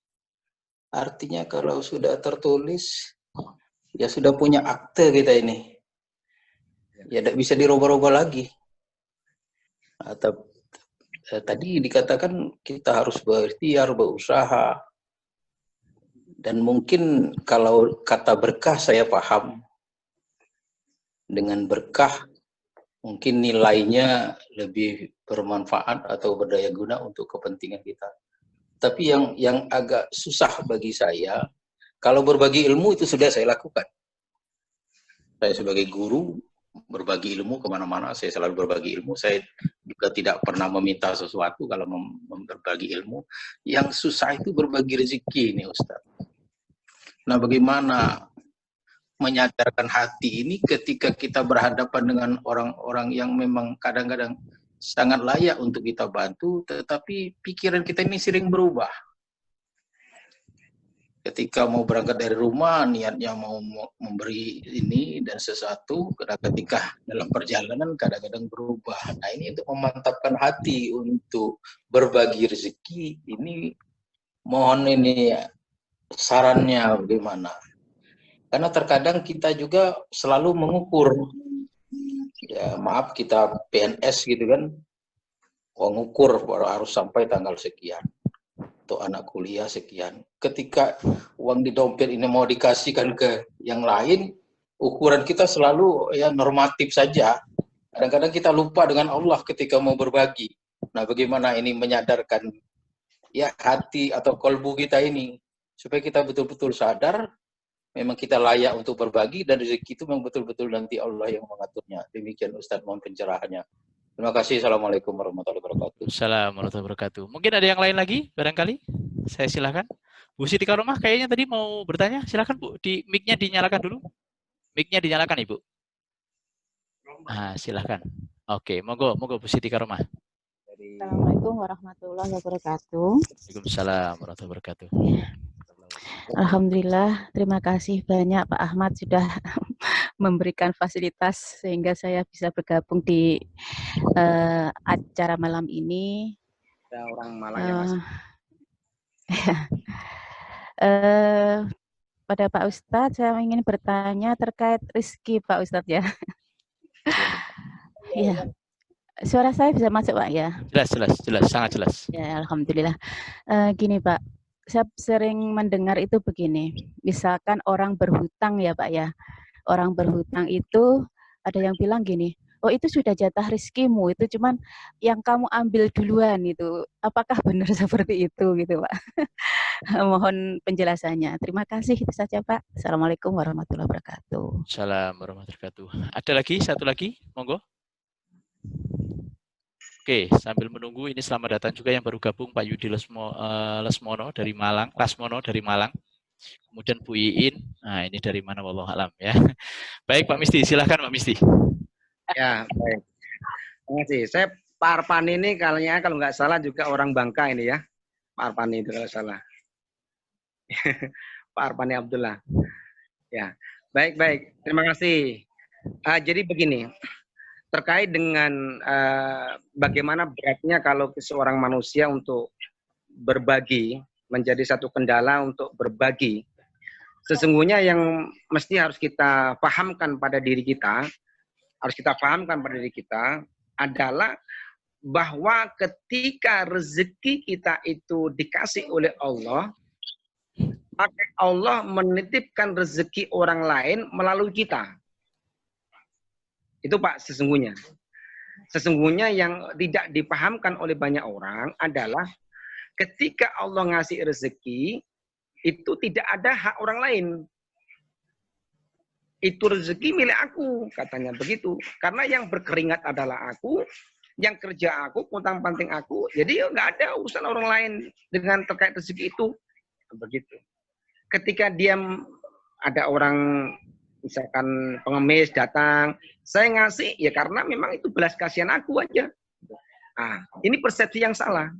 Artinya kalau sudah tertulis, ya sudah punya akte kita ini. Ya tidak bisa dirubah-rubah lagi. Atau tadi dikatakan kita harus berikhtiar, berusaha. Dan mungkin kalau kata berkah saya paham. Dengan berkah mungkin nilainya lebih bermanfaat atau berdaya guna untuk kepentingan kita. Tapi yang agak susah bagi saya, kalau berbagi ilmu itu sudah saya lakukan. Saya sebagai guru, berbagi ilmu kemana-mana, saya selalu berbagi ilmu. Saya juga tidak pernah meminta sesuatu kalau berbagi ilmu. Yang susah itu berbagi rezeki ini Ustaz. Nah bagaimana menyadarkan hati ini ketika kita berhadapan dengan orang-orang yang memang kadang-kadang sangat layak untuk kita bantu, tetapi pikiran kita ini sering berubah. Ketika mau berangkat dari rumah, niatnya mau memberi ini dan sesuatu, ketika dalam perjalanan kadang-kadang berubah. Nah ini untuk memantapkan hati untuk berbagi rezeki, ini mohon ini sarannya bagaimana? Karena terkadang kita juga selalu mengukur, ya maaf kita PNS gitu kan, mengukur harus sampai tanggal sekian. Untuk anak kuliah sekian. Ketika uang di dompet ini mau dikasihkan ke yang lain, ukuran kita selalu ya normatif saja. Kadang-kadang kita lupa dengan Allah ketika mau berbagi. Nah, bagaimana ini menyadarkan ya hati atau kolbu kita ini supaya kita betul-betul sadar memang kita layak untuk berbagi, dan rezeki itu memang betul-betul nanti Allah yang mengaturnya. Demikian Ustaz, mohon pencerahannya. Terima kasih. Assalamualaikum warahmatullahi wabarakatuh. Assalamualaikum warahmatullahi wabarakatuh. Mungkin ada yang lain lagi barangkali? Saya silakan. Bu Siti Karomah kayaknya tadi mau bertanya. Silakan Bu, di mic-nya dinyalakan dulu. Mic-nya dinyalakan Ibu. Silakan. Oke, monggo Bu Siti Karomah. Assalamualaikum warahmatullahi wabarakatuh. Waalaikumsalam warahmatullahi wabarakatuh. Alhamdulillah, terima kasih banyak Pak Ahmad sudah memberikan fasilitas sehingga saya bisa bergabung di acara malam ini. Ada orang Malang yang masih. Pada Pak Ustadz, saya ingin bertanya terkait rezeki Pak Ustadz ya. Ya, suara saya bisa masuk Pak ya? Jelas, sangat jelas. Ya, alhamdulillah. Gini Pak, saya sering mendengar itu begini, misalkan orang berhutang ya Pak ya, orang berhutang itu ada yang bilang gini, oh itu sudah jatah rezekimu, itu cuman yang kamu ambil duluan itu, apakah benar seperti itu gitu Pak? Mohon penjelasannya. Terima kasih, itu saja Pak. Assalamualaikum warahmatullahi wabarakatuh. Assalamualaikum warahmatullahi wabarakatuh. Ada lagi, satu lagi, monggo. Oke, sambil menunggu ini selamat datang juga yang baru gabung Pak Yudi Lesmono dari Malang, Lasmono dari Malang. Kemudian Bu Iin, nah ini dari mana wallahu alam ya. Baik Pak Misti, silakan Pak Misti. Ya, baik. Terima kasih. Saya Pak Arpan ini kayaknya kalau nggak salah juga orang Bangka ini ya. Pak Arpan itu kalau salah. Pak Arpani Abdullah. Ya, baik. Terima kasih. Jadi begini. Terkait dengan bagaimana beratnya kalau seorang manusia untuk berbagi, menjadi satu kendala untuk berbagi. Sesungguhnya yang mesti harus kita pahamkan pada diri kita, adalah bahwa ketika rezeki kita itu dikasih oleh Allah, maka Allah menitipkan rezeki orang lain melalui kita. Itu Pak, sesungguhnya. Sesungguhnya yang tidak dipahamkan oleh banyak orang adalah ketika Allah ngasih rezeki, itu tidak ada hak orang lain. Itu rezeki milik aku, katanya begitu. Karena yang berkeringat adalah aku, yang kerja aku, puntang-panting aku, jadi nggak ada urusan orang lain dengan terkait rezeki itu. Begitu. Ketika dia ada orang misalkan pengemis datang, saya ngasih ya karena memang itu belas kasihan aku aja. Nah, ini persepsi yang salah.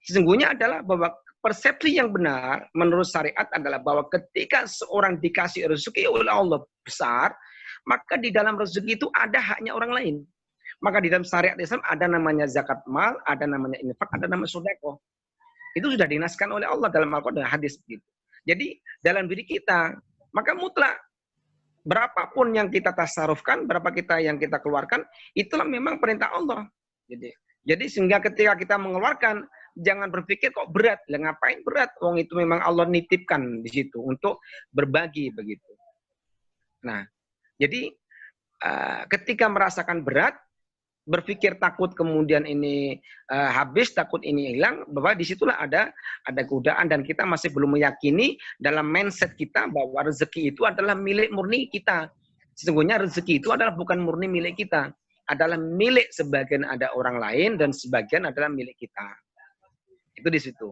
Sesungguhnya adalah bahwa persepsi yang benar menurut syariat adalah bahwa ketika seorang dikasih rezeki oleh Allah besar, maka di dalam rezeki itu ada haknya orang lain. Maka di dalam syariat Islam ada namanya zakat mal, ada namanya infak, ada namanya sedekah. Itu sudah dinaskan oleh Allah dalam Al-Quran dan hadis begitu. Jadi dalam diri kita, maka mutlak berapapun yang kita tasarufkan, berapa yang kita keluarkan, itulah memang perintah Allah. Jadi sehingga ketika kita mengeluarkan, jangan berpikir kok berat. Lah ngapain berat? Wong itu memang Allah nitipkan di situ untuk berbagi begitu. Nah, jadi ketika merasakan berat, berpikir takut kemudian ini habis, takut ini hilang, bahwa disitulah ada godaan dan kita masih belum meyakini dalam mindset kita bahwa rezeki itu adalah milik murni kita. Sesungguhnya rezeki itu adalah bukan murni milik kita, adalah milik sebagian ada orang lain dan sebagian adalah milik kita. Itu di situ.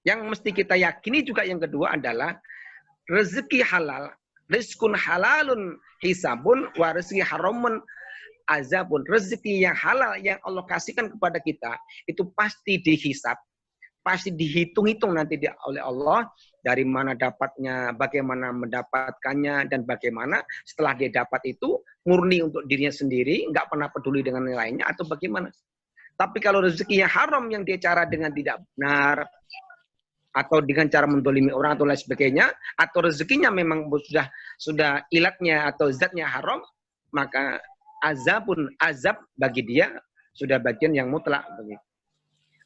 Yang mesti kita yakini juga yang kedua adalah rezeki halal, rizkun halalun hisabun wa rezeki haramun azabun. Rezeki yang halal yang Allah kasihkan kepada kita itu pasti dihisab, pasti dihitung-hitung nanti oleh Allah dari mana dapatnya, bagaimana mendapatkannya, dan bagaimana setelah dia dapat itu murni untuk dirinya sendiri, nggak pernah peduli dengan yang lainnya atau bagaimana. Tapi kalau rezeki yang haram yang dia cara dengan tidak benar atau dengan cara mendolimi orang atau lain sebagainya, atau rezekinya memang sudah ilatnya atau zatnya haram, maka azab bagi dia sudah bagian yang mutlak begitu.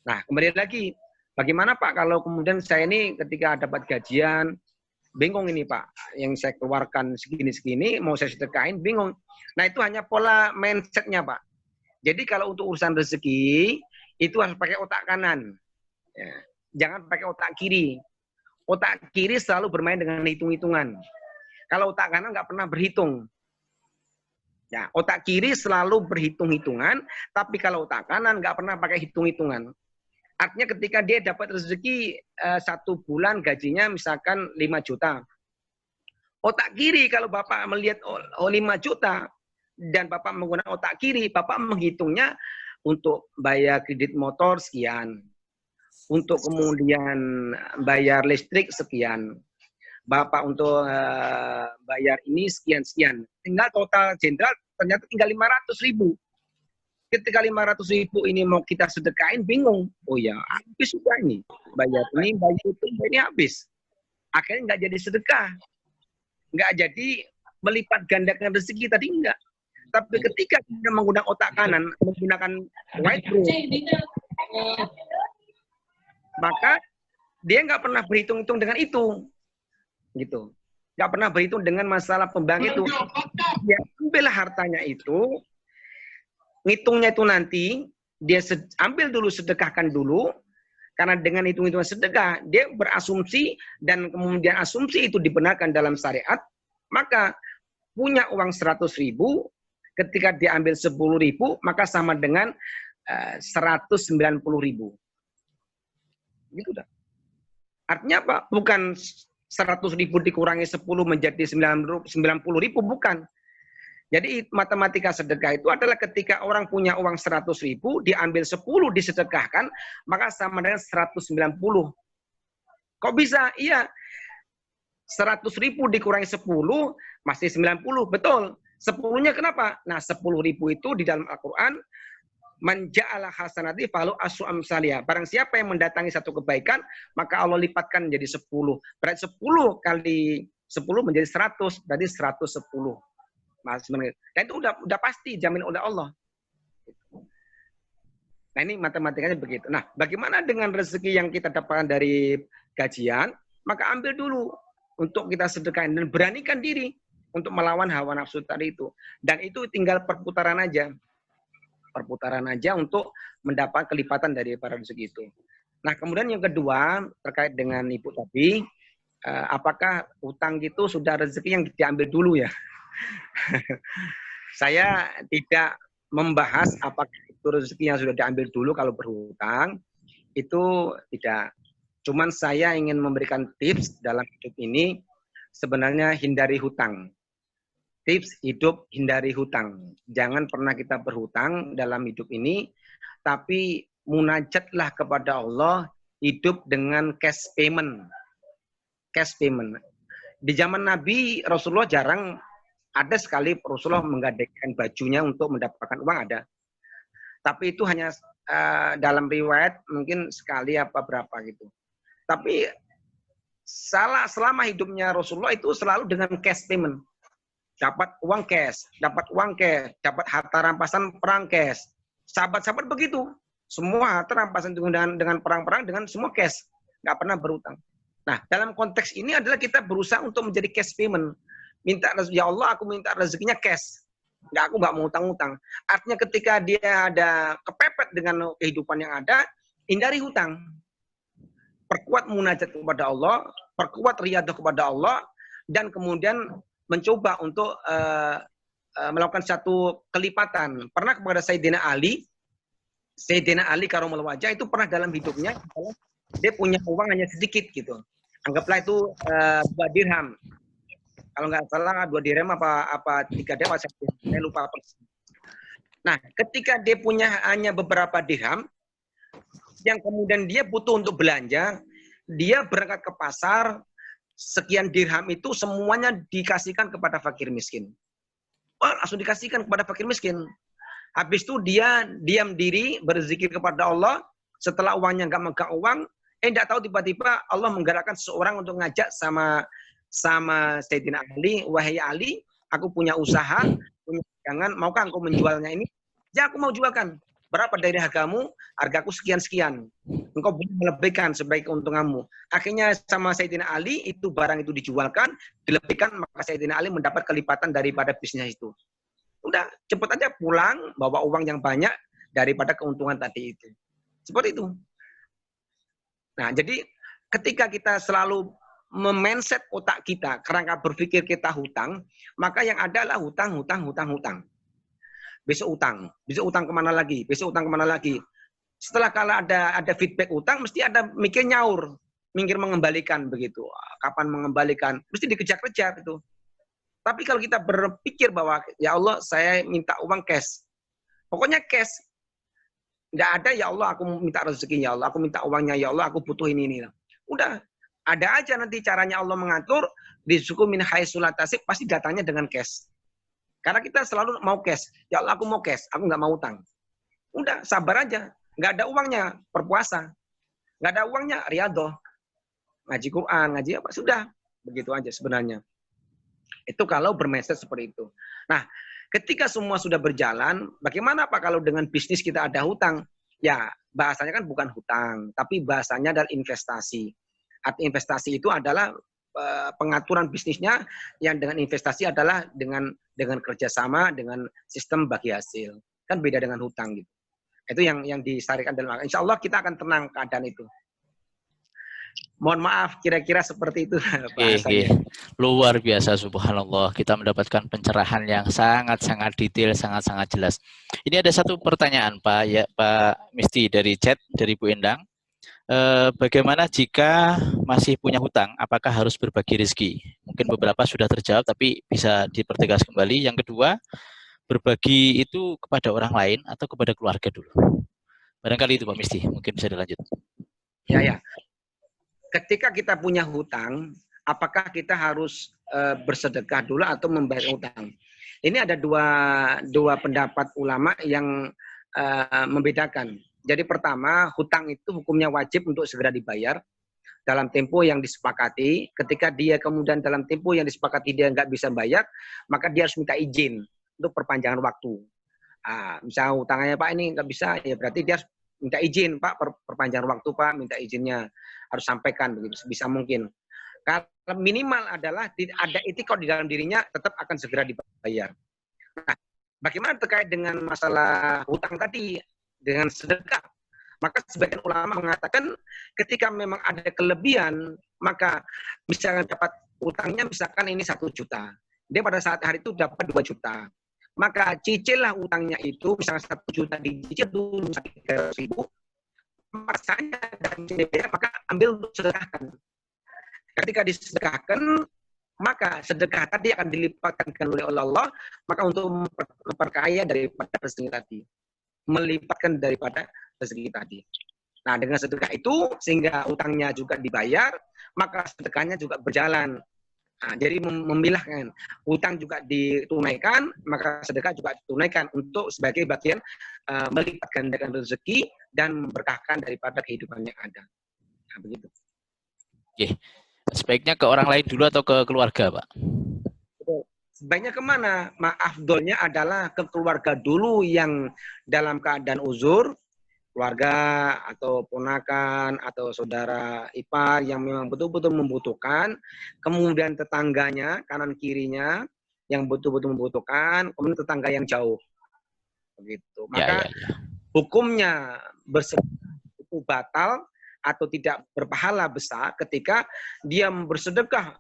Nah, kembali lagi, bagaimana Pak kalau kemudian saya ini ketika dapat gajian, bingung ini Pak, yang saya keluarkan segini-segini, mau saya sedekahin, bingung. Nah, itu hanya pola mindsetnya Pak. Jadi kalau untuk urusan rezeki, itu harus pakai otak kanan. Ya. Jangan pakai otak kiri. Otak kiri selalu bermain dengan hitung-hitungan. Kalau otak kanan nggak pernah berhitung. Ya, otak kiri selalu berhitung-hitungan, tapi kalau otak kanan nggak pernah pakai hitung-hitungan. Artinya ketika dia dapat rezeki 1 bulan gajinya misalkan 5 juta. Otak kiri kalau Bapak melihat 5 juta dan Bapak menggunakan otak kiri, Bapak menghitungnya untuk bayar kredit motor sekian. Untuk kemudian bayar listrik sekian. Bapak untuk bayar ini sekian-sekian. Tinggal total jenderal ternyata tinggal 500.000. Ketika 500.000 ini mau kita sedekahin bingung. Oh ya, habis sudah ini. Bayar ini, bayar itu, ini habis. Akhirnya nggak jadi sedekah. Nggak jadi melipat gandakan rezeki tadi enggak. Tapi ketika kita menggunakan otak kanan, menggunakan white brain, maka dia nggak pernah berhitung-hitung dengan itu. Gitu. Nggak pernah berhitung dengan masalah pembangkit itu. Ya, ambillah hartanya itu, ngitungnya itu nanti, dia ambil dulu, sedekahkan dulu, karena dengan hitung-hitungan sedekah, dia berasumsi, dan kemudian asumsi itu dibenarkan dalam syariat, maka punya uang 100.000, ketika dia ambil 10.000, maka sama dengan 190.000. Gitu dah. Artinya apa? Bukan 100.000 dikurangi 10 menjadi 90.000, bukan. Jadi matematika sedekah itu adalah ketika orang punya uang 100.000, diambil 10 disedekahkan, maka sama dengan 190. Kok bisa? Iya. 100.000 dikurangi 10 masih 90, betul. 10-nya kenapa? Nah, 10.000 itu di dalam Al-Qur'an man ja'ala hasanati falahu asyru amsaliyah. Barang siapa yang mendatangi satu kebaikan, maka Allah lipatkan menjadi 10. Berarti 10 kali 10 menjadi 100, berarti 110. Mas, dan itu udah pasti jamin oleh Allah. Nah, ini matematikanya begitu. Nah, bagaimana dengan rezeki yang kita dapatkan dari gajian? Maka ambil dulu untuk kita sedekahin dan beranikan diri untuk melawan hawa nafsu tadi itu. Dan itu tinggal perputaran aja. Perputaran aja untuk mendapat kelipatan dari para rezeki itu. Nah, kemudian yang kedua terkait dengan Ibu tadi, apakah utang itu sudah rezeki yang diambil dulu ya? Saya tidak membahas apakah itu rezeki yang sudah diambil dulu kalau berhutang, itu tidak. Cuman saya ingin memberikan tips dalam hidup ini, sebenarnya hindari hutang. Tips hidup, hindari hutang. Jangan pernah kita berhutang dalam hidup ini, tapi munajatlah kepada Allah, hidup dengan cash payment. Cash payment. Di zaman Nabi, Rasulullah jarang, ada sekali Rasulullah menggadaikan bajunya untuk mendapatkan uang, ada. Tapi itu hanya dalam riwayat mungkin sekali apa berapa gitu. Tapi selama hidupnya Rasulullah itu selalu dengan cash payment. Dapat uang cash, dapat harta rampasan perang cash. Sahabat-sahabat begitu. Semua harta rampasan dengan perang-perang, dengan semua cash. Nggak pernah berutang. Nah, dalam konteks ini adalah kita berusaha untuk menjadi cash payment. Minta, ya Allah, aku minta rezekinya cash. Aku nggak mau utang-utang. Artinya ketika dia ada kepepet dengan kehidupan yang ada, hindari hutang. Perkuat munajat kepada Allah, perkuat riyadah kepada Allah, dan kemudian mencoba untuk melakukan satu kelipatan. Pernah kepada Sayyidina Ali karomul wajah itu pernah dalam hidupnya, dia punya uang hanya sedikit gitu. Anggaplah itu 2 dirham. Kalau nggak salah 2 dirham apa 3 dirham, saya lupa persis. Nah, ketika dia punya hanya beberapa dirham, yang kemudian dia butuh untuk belanja, dia berangkat ke pasar, sekian dirham itu semuanya dikasihkan kepada fakir miskin. Oh, langsung dikasihkan kepada fakir miskin. Habis itu dia diam diri, berzikir kepada Allah. Setelah uangnya nggak megang uang, tidak tahu tiba-tiba Allah menggerakkan seseorang untuk ngajak sama Sayyidina Ali, wahai Ali, aku punya usaha, punya dagangan, maukah engkau menjualnya ini? Ya, aku mau jualkan. Berapa dari hargamu? Hargaku sekian-sekian. Engkau boleh melebihkan sebagai keuntunganmu. Akhirnya sama Sayyidina Ali, itu barang itu dijualkan, dilebihkan, maka Sayyidina Ali mendapat kelipatan daripada bisnis itu. Udah, cepat aja pulang, bawa uang yang banyak daripada keuntungan tadi itu. Seperti itu. Nah, jadi ketika kita selalu memenset otak kita, kerangka berpikir kita hutang, maka yang adalah hutang. Besok utang kemana lagi, besok utang kemana lagi. Setelah kalau ada feedback utang, mesti ada mikir nyaur, mikir mengembalikan begitu. Kapan mengembalikan, mesti dikejar-kejar itu. Tapi kalau kita berpikir bahwa ya Allah saya minta uang cash, pokoknya cash, nggak ada ya Allah aku minta rezeki ya Allah, aku minta uangnya ya Allah, aku butuh ini. Udah ada aja nanti caranya Allah mengatur, rizqu min haitsu la tasib, pasti datangnya dengan cash. Karena kita selalu mau cash, ya Allah aku mau cash, aku nggak mau utang. Udah sabar aja, nggak ada uangnya berpuasa, nggak ada uangnya riyadhah, ngaji Quran, ngaji apa sudah begitu aja sebenarnya. Itu kalau bermindset seperti itu. Nah, ketika semua sudah berjalan, bagaimana Pak kalau dengan bisnis kita ada hutang? Ya, bahasanya kan bukan hutang, tapi bahasanya adalah investasi. Arti investasi itu adalah pengaturan bisnisnya yang dengan investasi adalah dengan kerjasama, dengan sistem bagi hasil. Kan beda dengan hutang gitu. Itu yang disarikan dalam. Insya Allah kita akan tenang keadaan itu. Mohon maaf, kira-kira seperti itu bahasanya. Luar biasa, subhanallah. Kita mendapatkan pencerahan yang sangat-sangat detail, sangat-sangat jelas. Ini ada satu pertanyaan, Pak, ya, Pak Misti dari chat, dari Bu Endang. Bagaimana jika masih punya hutang? Apakah harus berbagi rezeki? Mungkin beberapa sudah terjawab, tapi bisa dipertegas kembali. Yang kedua, berbagi itu kepada orang lain atau kepada keluarga dulu? Barangkali itu, Pak Misti. Mungkin bisa dilanjut. Ya. Ketika kita punya hutang, apakah kita harus bersedekah dulu atau membayar hutang? Ini ada dua pendapat ulama yang membedakan. Jadi pertama, hutang itu hukumnya wajib untuk segera dibayar dalam tempo yang disepakati. Ketika dia kemudian dalam tempo yang disepakati dia nggak bisa bayar, maka dia harus minta izin untuk perpanjangan waktu. Misalnya hutangnya Pak ini nggak bisa, ya berarti dia harus minta izin Pak, perpanjangan waktu Pak, minta izinnya harus sampaikan begitu sebisa mungkin. Kalau minimal adalah ada itikad di dalam dirinya tetap akan segera dibayar. Nah, bagaimana terkait dengan masalah hutang tadi dengan sedekah? Maka sebagian ulama mengatakan ketika memang ada kelebihan, maka misalkan dapat hutangnya misalkan ini 1 juta. Dia pada saat hari itu dapat 2 juta. Maka cicillah utangnya itu, misalnya 1 juta dicicil dulu 300.000, masanya dan dibayar, maka ambil untuk sedekahkan. Ketika disedekahkan, maka sedekah tadi akan dilipatkan oleh Allah, maka untuk memperkaya daripada rezeki tadi. Melipatkan daripada rezeki tadi. Nah, dengan sedekah itu, sehingga utangnya juga dibayar, maka sedekahnya juga berjalan. Nah, jadi memilahkan utang juga ditunaikan, maka sedekah juga ditunaikan untuk sebagai bagian melipatkan dengan rezeki dan memberkahkan daripada kehidupan yang ada. Nah, begitu. Oke. Sebaiknya ke orang lain dulu atau ke keluarga, Pak? Sebaiknya kemana? Afdolnya adalah ke keluarga dulu yang dalam keadaan uzur, keluarga atau ponakan atau saudara ipar yang memang betul-betul membutuhkan, kemudian tetangganya kanan kirinya yang betul-betul membutuhkan, kemudian tetangga yang jauh, begitu. Maka hukumnya bersedekah itu batal atau tidak berpahala besar ketika dia bersedekah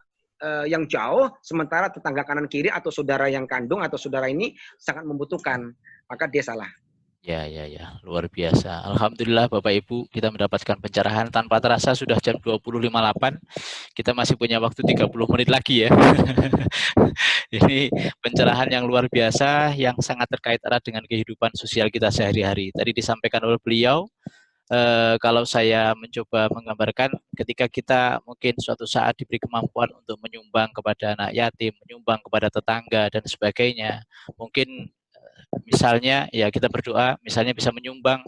yang jauh, sementara tetangga kanan kiri atau saudara yang kandung atau saudara ini sangat membutuhkan, maka dia salah. Ya, luar biasa. Alhamdulillah Bapak Ibu, kita mendapatkan pencerahan tanpa terasa sudah jam 20.58. Kita masih punya waktu 30 menit lagi ya. Ini pencerahan yang luar biasa yang sangat terkait erat dengan kehidupan sosial kita sehari-hari. Tadi disampaikan oleh beliau, kalau saya mencoba menggambarkan ketika kita mungkin suatu saat diberi kemampuan untuk menyumbang kepada anak yatim, menyumbang kepada tetangga dan sebagainya, mungkin misalnya ya kita berdoa misalnya bisa menyumbang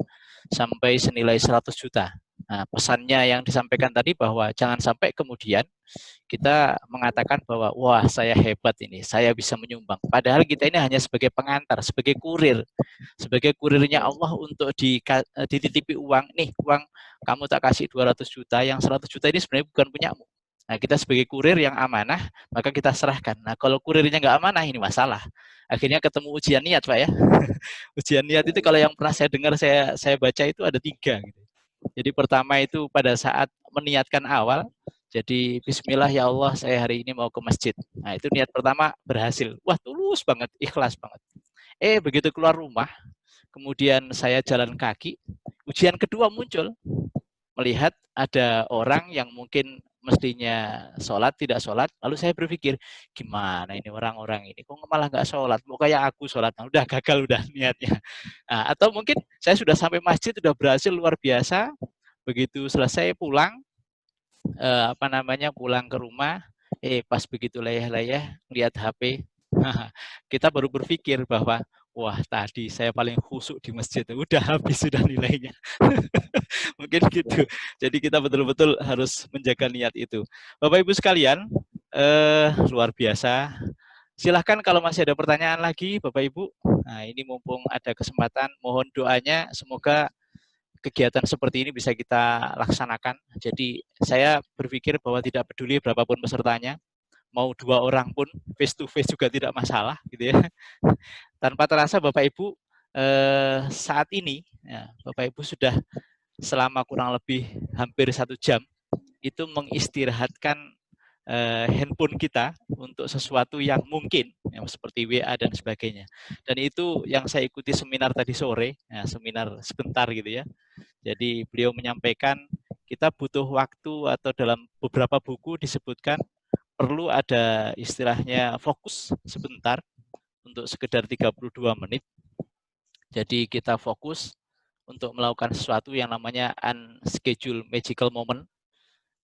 sampai senilai 100 juta. Nah, pesannya yang disampaikan tadi bahwa jangan sampai kemudian kita mengatakan bahwa wah saya hebat ini, saya bisa menyumbang. Padahal kita ini hanya sebagai pengantar, sebagai kurir. Sebagai kurirnya Allah untuk dititipi uang. Nih uang kamu tak kasih 200 juta, yang 100 juta ini sebenarnya bukan punyamu. Nah, kita sebagai kurir yang amanah, maka kita serahkan. Nah, kalau kurirnya nggak amanah, ini masalah. Akhirnya ketemu ujian niat, Pak ya. Ujian niat itu kalau yang pernah saya dengar, saya baca itu ada 3. Gitu. Jadi pertama itu pada saat meniatkan awal, Jadi bismillah ya Allah, saya hari ini mau ke masjid. Nah, itu niat pertama berhasil. Wah, tulus banget, ikhlas banget. Begitu keluar rumah, kemudian saya jalan kaki, ujian kedua muncul. Melihat ada orang yang mungkin mestinya sholat, tidak sholat, lalu saya berpikir, gimana ini orang-orang ini, kok malah nggak sholat, mau kayak aku sholat, nah, udah gagal udah niatnya. Nah, atau mungkin saya sudah sampai masjid, sudah berhasil luar biasa, begitu selesai pulang, pulang ke rumah, pas begitu layah-layah, lihat HP, kita baru berpikir bahwa, wah tadi saya paling khusyuk di masjid, udah habis sudah nilainya. Mungkin gitu. Jadi kita betul-betul harus menjaga niat itu. Bapak Ibu sekalian, luar biasa. Silahkan kalau masih ada pertanyaan lagi, Bapak Ibu. Nah, ini mumpung ada kesempatan, mohon doanya semoga kegiatan seperti ini bisa kita laksanakan. Jadi saya berpikir bahwa tidak peduli berapapun pesertanya, mau 2 orang pun face to face juga tidak masalah, gitu ya. Tanpa terasa Bapak Ibu saat ini, ya, Bapak Ibu sudah selama kurang lebih hampir 1 jam itu mengistirahatkan handphone kita untuk sesuatu yang mungkin, ya, seperti WA dan sebagainya. Dan itu yang saya ikuti seminar tadi sore, ya, seminar sebentar gitu ya. Jadi beliau menyampaikan kita butuh waktu atau dalam beberapa buku disebutkan perlu ada istilahnya fokus sebentar untuk sekedar 32 menit. Jadi kita fokus untuk melakukan sesuatu yang namanya unscheduled magical moment.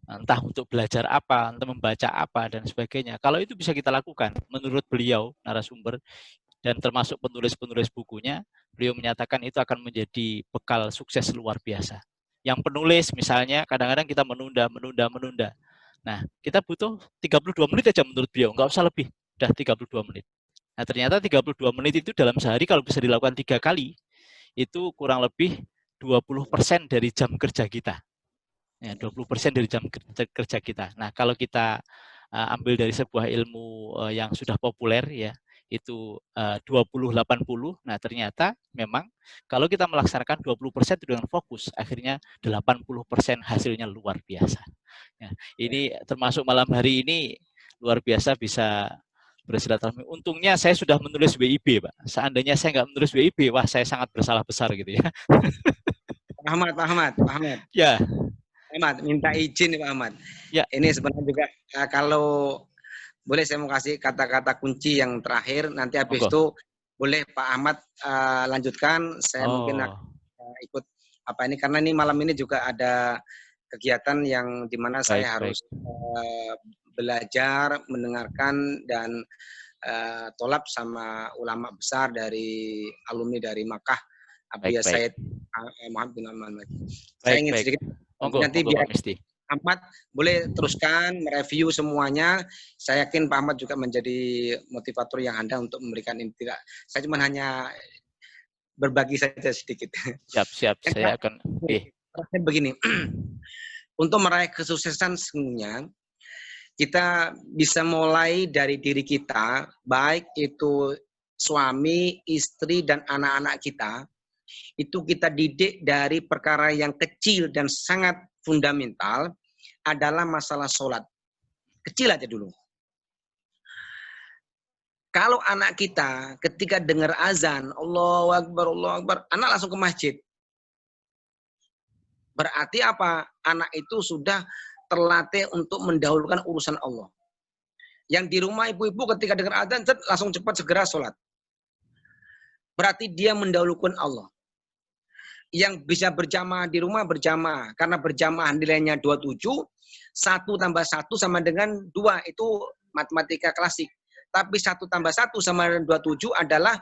Entah untuk belajar apa, entah membaca apa, dan sebagainya. Kalau itu bisa kita lakukan, menurut beliau, narasumber, dan termasuk penulis-penulis bukunya, beliau menyatakan itu akan menjadi bekal sukses luar biasa. Yang penulis misalnya, kadang-kadang kita menunda. Nah, kita butuh 32 menit aja menurut beliau, nggak usah lebih, udah 32 menit. Nah, ternyata 32 menit itu dalam sehari kalau bisa dilakukan 3 kali, itu kurang lebih 20% dari jam kerja kita. Ya, 20% dari jam kerja kita. Nah, kalau kita ambil dari sebuah ilmu yang sudah populer ya, itu 20-80. Nah, ternyata memang kalau kita melaksanakan 20% dengan fokus, akhirnya 80% hasilnya luar biasa. Ya, ini termasuk malam hari ini luar biasa bisa bersilaturahmi. Untungnya saya sudah menulis WIB, Pak. Seandainya saya nggak menulis WIB, wah saya sangat bersalah besar gitu ya. Pak Ahmad. Ya. Ahmad, minta izin nih Pak Ahmad. Ya. Ini sebenarnya juga kalau boleh saya mau kasih kata-kata kunci yang terakhir. Nanti habis itu boleh Pak Ahmad lanjutkan. Saya mungkin ikut apa ini karena ini malam ini juga ada kegiatan yang dimana saya harus belajar, mendengarkan dan tolab sama ulama besar dari alumni dari Makkah. Abu Said Muhammad bin Ahmad. Saya ingin sedikit nanti biar Ahmad boleh teruskan mereview semuanya. Saya yakin Pak Ahmad juga menjadi motivator yang handal untuk memberikan ini. Tidak, saya cuma hanya berbagi saja sedikit. Siap. Saya akan. Begini, untuk meraih kesuksesan sesungguhnya kita bisa mulai dari diri kita, baik itu suami, istri dan anak-anak kita. Itu kita didik dari perkara yang kecil dan sangat fundamental adalah masalah sholat. Kecil aja dulu. Kalau anak kita ketika dengar azan, Allahu Akbar, anak langsung ke masjid. Berarti apa? Anak itu sudah terlatih untuk mendahulukan urusan Allah. Yang di rumah ibu-ibu ketika dengar azan, langsung cepat segera sholat. Berarti dia mendahulukan Allah. Yang bisa berjamaah di rumah berjamaah. Karena berjamaah nilainya 27, 1 tambah 1 sama dengan 2. Itu matematika klasik. Tapi 1 tambah 1 sama dengan 27 adalah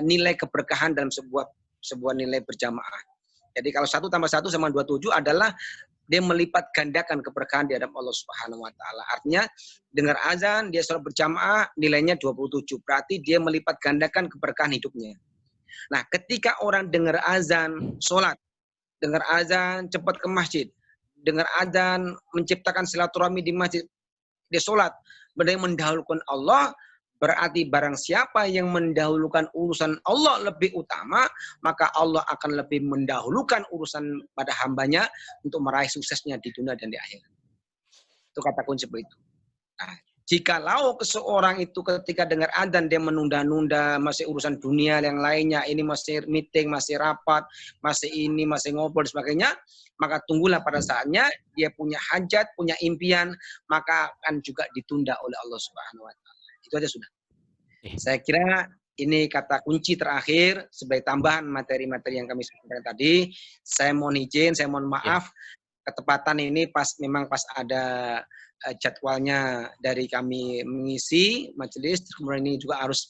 nilai keberkahan dalam sebuah nilai berjamaah. Jadi kalau 1 tambah 1 sama 27 adalah dia melipat gandakan keberkahan di hadapan Allah Subhanahu wa taala. Artinya dengar azan, dia sholat berjamaah, nilainya 27. Berarti dia melipat gandakan keberkahan hidupnya. Nah, ketika orang dengar azan, sholat, dengar azan, cepat ke masjid, dengar azan, menciptakan silaturahmi di masjid, dia sholat, benar mendahulukan Allah, Berarti barang siapa yang mendahulukan urusan Allah lebih utama, maka Allah akan lebih mendahulukan urusan pada hambanya untuk meraih suksesnya di dunia dan di akhirat. Itu kata kunci itu. Nah, jikalau seseorang itu ketika dengar adzan dia menunda-nunda, masih urusan dunia yang lainnya, ini masih meeting, masih rapat, masih ini, masih ngobrol dan sebagainya, maka tunggulah pada saatnya dia punya hajat, punya impian, maka akan juga ditunda oleh Allah Subhanahu wa taala. Itu aja sudah. Saya kira ini kata kunci terakhir sebagai tambahan materi-materi yang kami sampaikan tadi. Saya mohon izin, saya mohon maaf ketepatan ini memang pas ada jadwalnya dari kami mengisi majelis, kemudian ini juga harus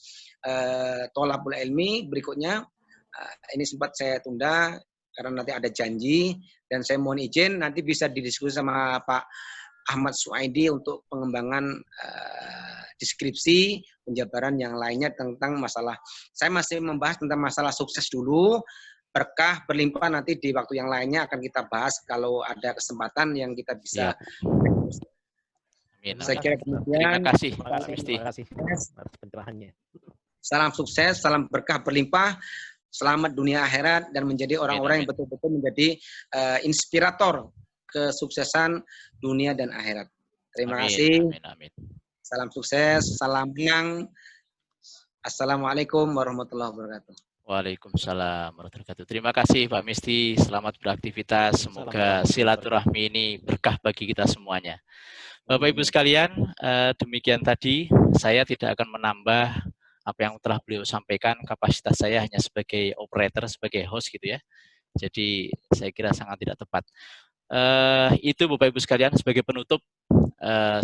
tolabul ilmi berikutnya. Ini sempat saya tunda karena nanti ada janji, dan saya mohon izin nanti bisa didiskusi sama Pak Ahmad Suaidi untuk pengembangan deskripsi penjabaran yang lainnya tentang masalah. Saya masih membahas tentang masalah sukses dulu. Berkah berlimpah nanti di waktu yang lainnya akan kita bahas kalau ada kesempatan yang kita bisa. Amin. Saya kira Terima demikian. kasih. Terima kasih atas pencerahannya. Salam sukses, salam berkah berlimpah, selamat dunia akhirat, dan menjadi orang-orang yang betul-betul menjadi inspirator kesuksesan dunia dan akhirat. Terima kasih. Amin. Salam sukses, salam menang. Assalamualaikum warahmatullahi wabarakatuh. Waalaikumsalam warahmatullahi wabarakatuh. Terima kasih Pak Misti, selamat beraktivitas. Semoga silaturahmi ini berkah bagi kita semuanya. Bapak Ibu sekalian, demikian tadi. Saya tidak akan menambah apa yang telah beliau sampaikan. Kapasitas saya hanya sebagai operator, sebagai host gitu ya. Jadi saya kira sangat tidak tepat. Itu Bapak Ibu sekalian, sebagai penutup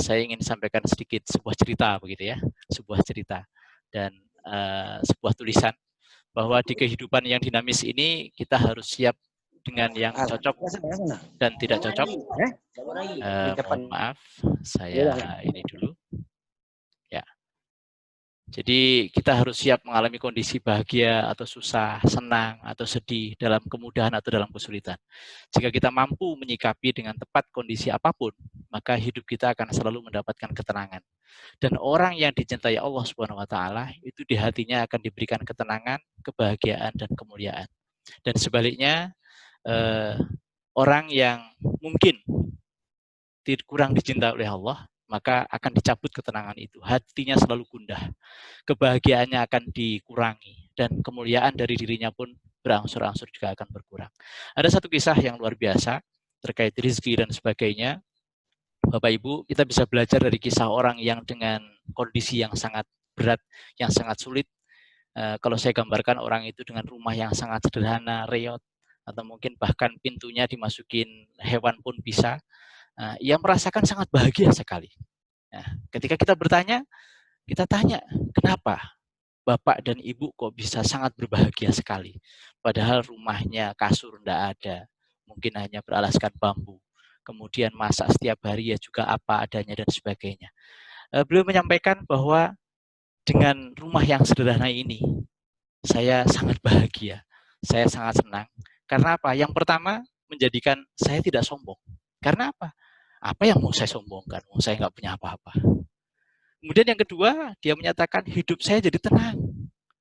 saya ingin sampaikan sedikit sebuah cerita begitu ya, sebuah cerita dan sebuah tulisan bahwa di kehidupan yang dinamis ini kita harus siap dengan yang cocok dan tidak cocok. Mohon maaf, saya ini dulu. Ya. Jadi kita harus siap mengalami kondisi bahagia atau susah, senang atau sedih, dalam kemudahan atau dalam kesulitan. Jika kita mampu menyikapi dengan tepat kondisi apapun, maka hidup kita akan selalu mendapatkan ketenangan. Dan orang yang dicintai Allah Subhanahu wa taala itu di hatinya akan diberikan ketenangan, kebahagiaan dan kemuliaan. Dan sebaliknya orang yang mungkin kurang dicintai oleh Allah, maka akan dicabut ketenangan itu. Hatinya selalu gundah. Kebahagiaannya akan dikurangi. Dan kemuliaan dari dirinya pun berangsur-angsur juga akan berkurang. Ada satu kisah yang luar biasa terkait rezeki dan sebagainya. Bapak Ibu, kita bisa belajar dari kisah orang yang dengan kondisi yang sangat berat, yang sangat sulit. Kalau saya gambarkan orang itu dengan rumah yang sangat sederhana, reot, atau mungkin bahkan pintunya dimasukin hewan pun bisa. Ia merasakan sangat bahagia sekali. Nah, ketika kita bertanya, kita tanya, kenapa Bapak dan Ibu kok bisa sangat berbahagia sekali? Padahal rumahnya kasur tidak ada, mungkin hanya beralaskan bambu. Kemudian masak setiap hari ya juga apa adanya dan sebagainya. Beliau menyampaikan bahwa dengan rumah yang sederhana ini, saya sangat bahagia, saya sangat senang. Karena apa? Yang pertama, menjadikan saya tidak sombong. Karena apa? Apa yang mau saya sombongkan? Saya nggak punya apa-apa. Kemudian yang kedua, dia menyatakan hidup saya jadi tenang.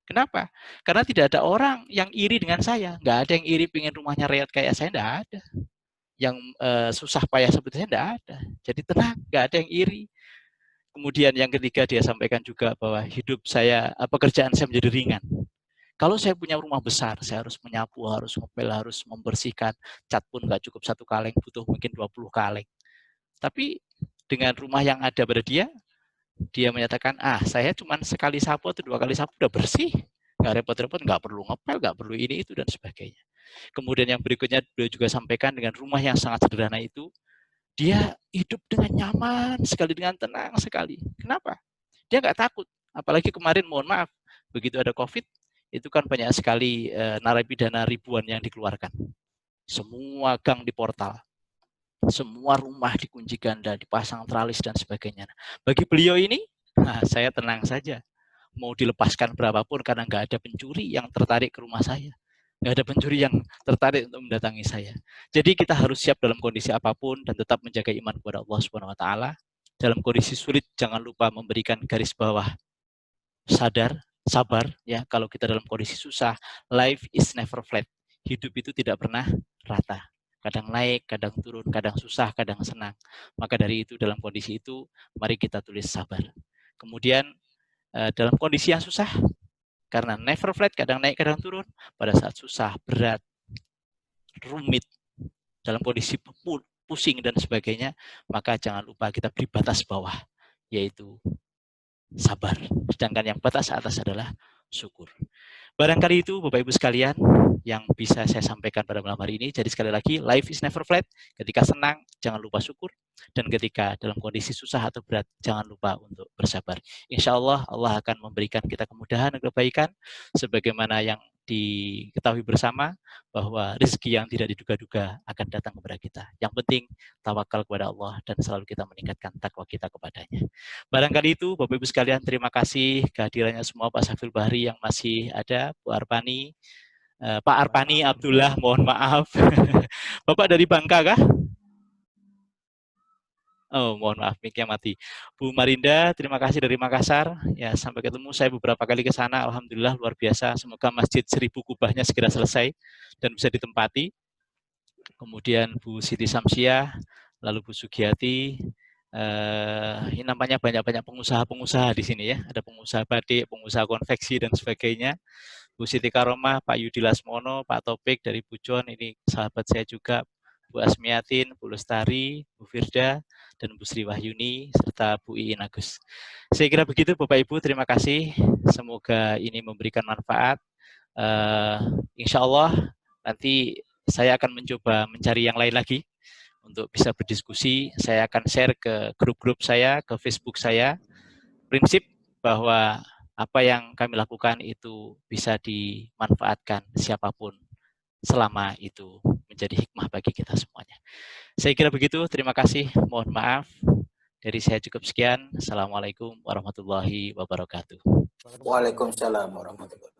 Kenapa? Karena tidak ada orang yang iri dengan saya. Nggak ada yang iri pengen rumahnya reot kayak saya, nggak ada. Yang susah payah seperti saya, nggak ada. Jadi tenang, nggak ada yang iri. Kemudian yang ketiga, dia sampaikan juga bahwa hidup saya, pekerjaan saya menjadi ringan. Kalau saya punya rumah besar, saya harus menyapu, harus ngepel, harus membersihkan. Cat pun nggak cukup 1 kaleng, butuh mungkin 20 kaleng. Tapi dengan rumah yang ada pada dia menyatakan, saya cuma sekali sapu atau 2 kali sapu udah bersih, nggak repot-repot, nggak perlu ngepel, nggak perlu ini itu dan sebagainya. Kemudian yang berikutnya beliau juga sampaikan dengan rumah yang sangat sederhana itu, dia hidup dengan nyaman sekali, dengan tenang sekali. Kenapa? Dia nggak takut. Apalagi kemarin, mohon maaf, begitu ada COVID, itu kan banyak sekali narapidana ribuan yang dikeluarkan. Semua gang di portal. Semua rumah dikunci ganda, dipasang tralis dan sebagainya. Bagi beliau ini, saya tenang saja. Mau dilepaskan berapapun karena nggak ada pencuri yang tertarik ke rumah saya. Nggak ada pencuri yang tertarik untuk mendatangi saya. Jadi kita harus siap dalam kondisi apapun dan tetap menjaga iman kepada Allah Subhanahu wa taala. Dalam kondisi sulit jangan lupa memberikan garis bawah sabar ya. Kalau kita dalam kondisi susah, life is never flat. Hidup itu tidak pernah rata. Kadang naik, kadang turun, kadang susah, kadang senang. Maka dari itu dalam kondisi itu mari kita tulis sabar. Kemudian dalam kondisi yang susah, karena never flat, kadang naik, kadang turun, pada saat susah, berat, rumit, dalam kondisi pusing dan sebagainya, maka jangan lupa kita beri batas bawah, yaitu sabar. Sedangkan yang batas atas adalah syukur. Barangkali itu Bapak Ibu sekalian yang bisa saya sampaikan pada malam hari ini. Jadi sekali lagi, life is never flat. Ketika senang, jangan lupa syukur. Dan ketika dalam kondisi susah atau berat, jangan lupa untuk bersabar. Insya Allah, Allah akan memberikan kita kemudahan dan kebaikan. Sebagaimana yang diketahui bersama, bahwa rezeki yang tidak diduga-duga akan datang kepada kita. Yang penting, tawakal kepada Allah dan selalu kita meningkatkan takwa kita kepadanya. Barangkali itu, Bapak Ibu sekalian, terima kasih kehadirannya semua, Pak Syafil Bahri yang masih ada, Bu Arpani, Pak Arpani Abdullah, mohon maaf. Bapak dari Bangka kah? Oh, mohon maaf, mic-nya mati. Bu Marinda, terima kasih dari Makassar. Ya, sampai ketemu. Saya beberapa kali ke sana. Alhamdulillah luar biasa. Semoga masjid 1000 kubahnya segera selesai dan bisa ditempati. Kemudian Bu Siti Samsiah, lalu Bu Sugiyati. Ini namanya banyak-banyak pengusaha-pengusaha di sini ya. Ada pengusaha batik, pengusaha konveksi dan sebagainya. Bu Siti Karomah, Pak Yudi Lasmono, Pak Topik dari Bujon, ini sahabat saya juga. Bu Asmiatin, Bu Lestari, Bu Firda, dan Bu Sri Wahyuni, serta Bu Iin Agus. Saya kira begitu Bapak Ibu, terima kasih. Semoga ini memberikan manfaat. Insya Allah nanti saya akan mencoba mencari yang lain lagi untuk bisa berdiskusi. Saya akan share ke grup-grup saya, ke Facebook saya. Prinsip bahwa apa yang kami lakukan itu bisa dimanfaatkan siapapun selama itu menjadi hikmah bagi kita semuanya. Saya kira begitu, terima kasih, mohon maaf. Dari saya cukup sekian. Assalamualaikum warahmatullahi wabarakatuh. Waalaikumsalam warahmatullahi wabarakatuh.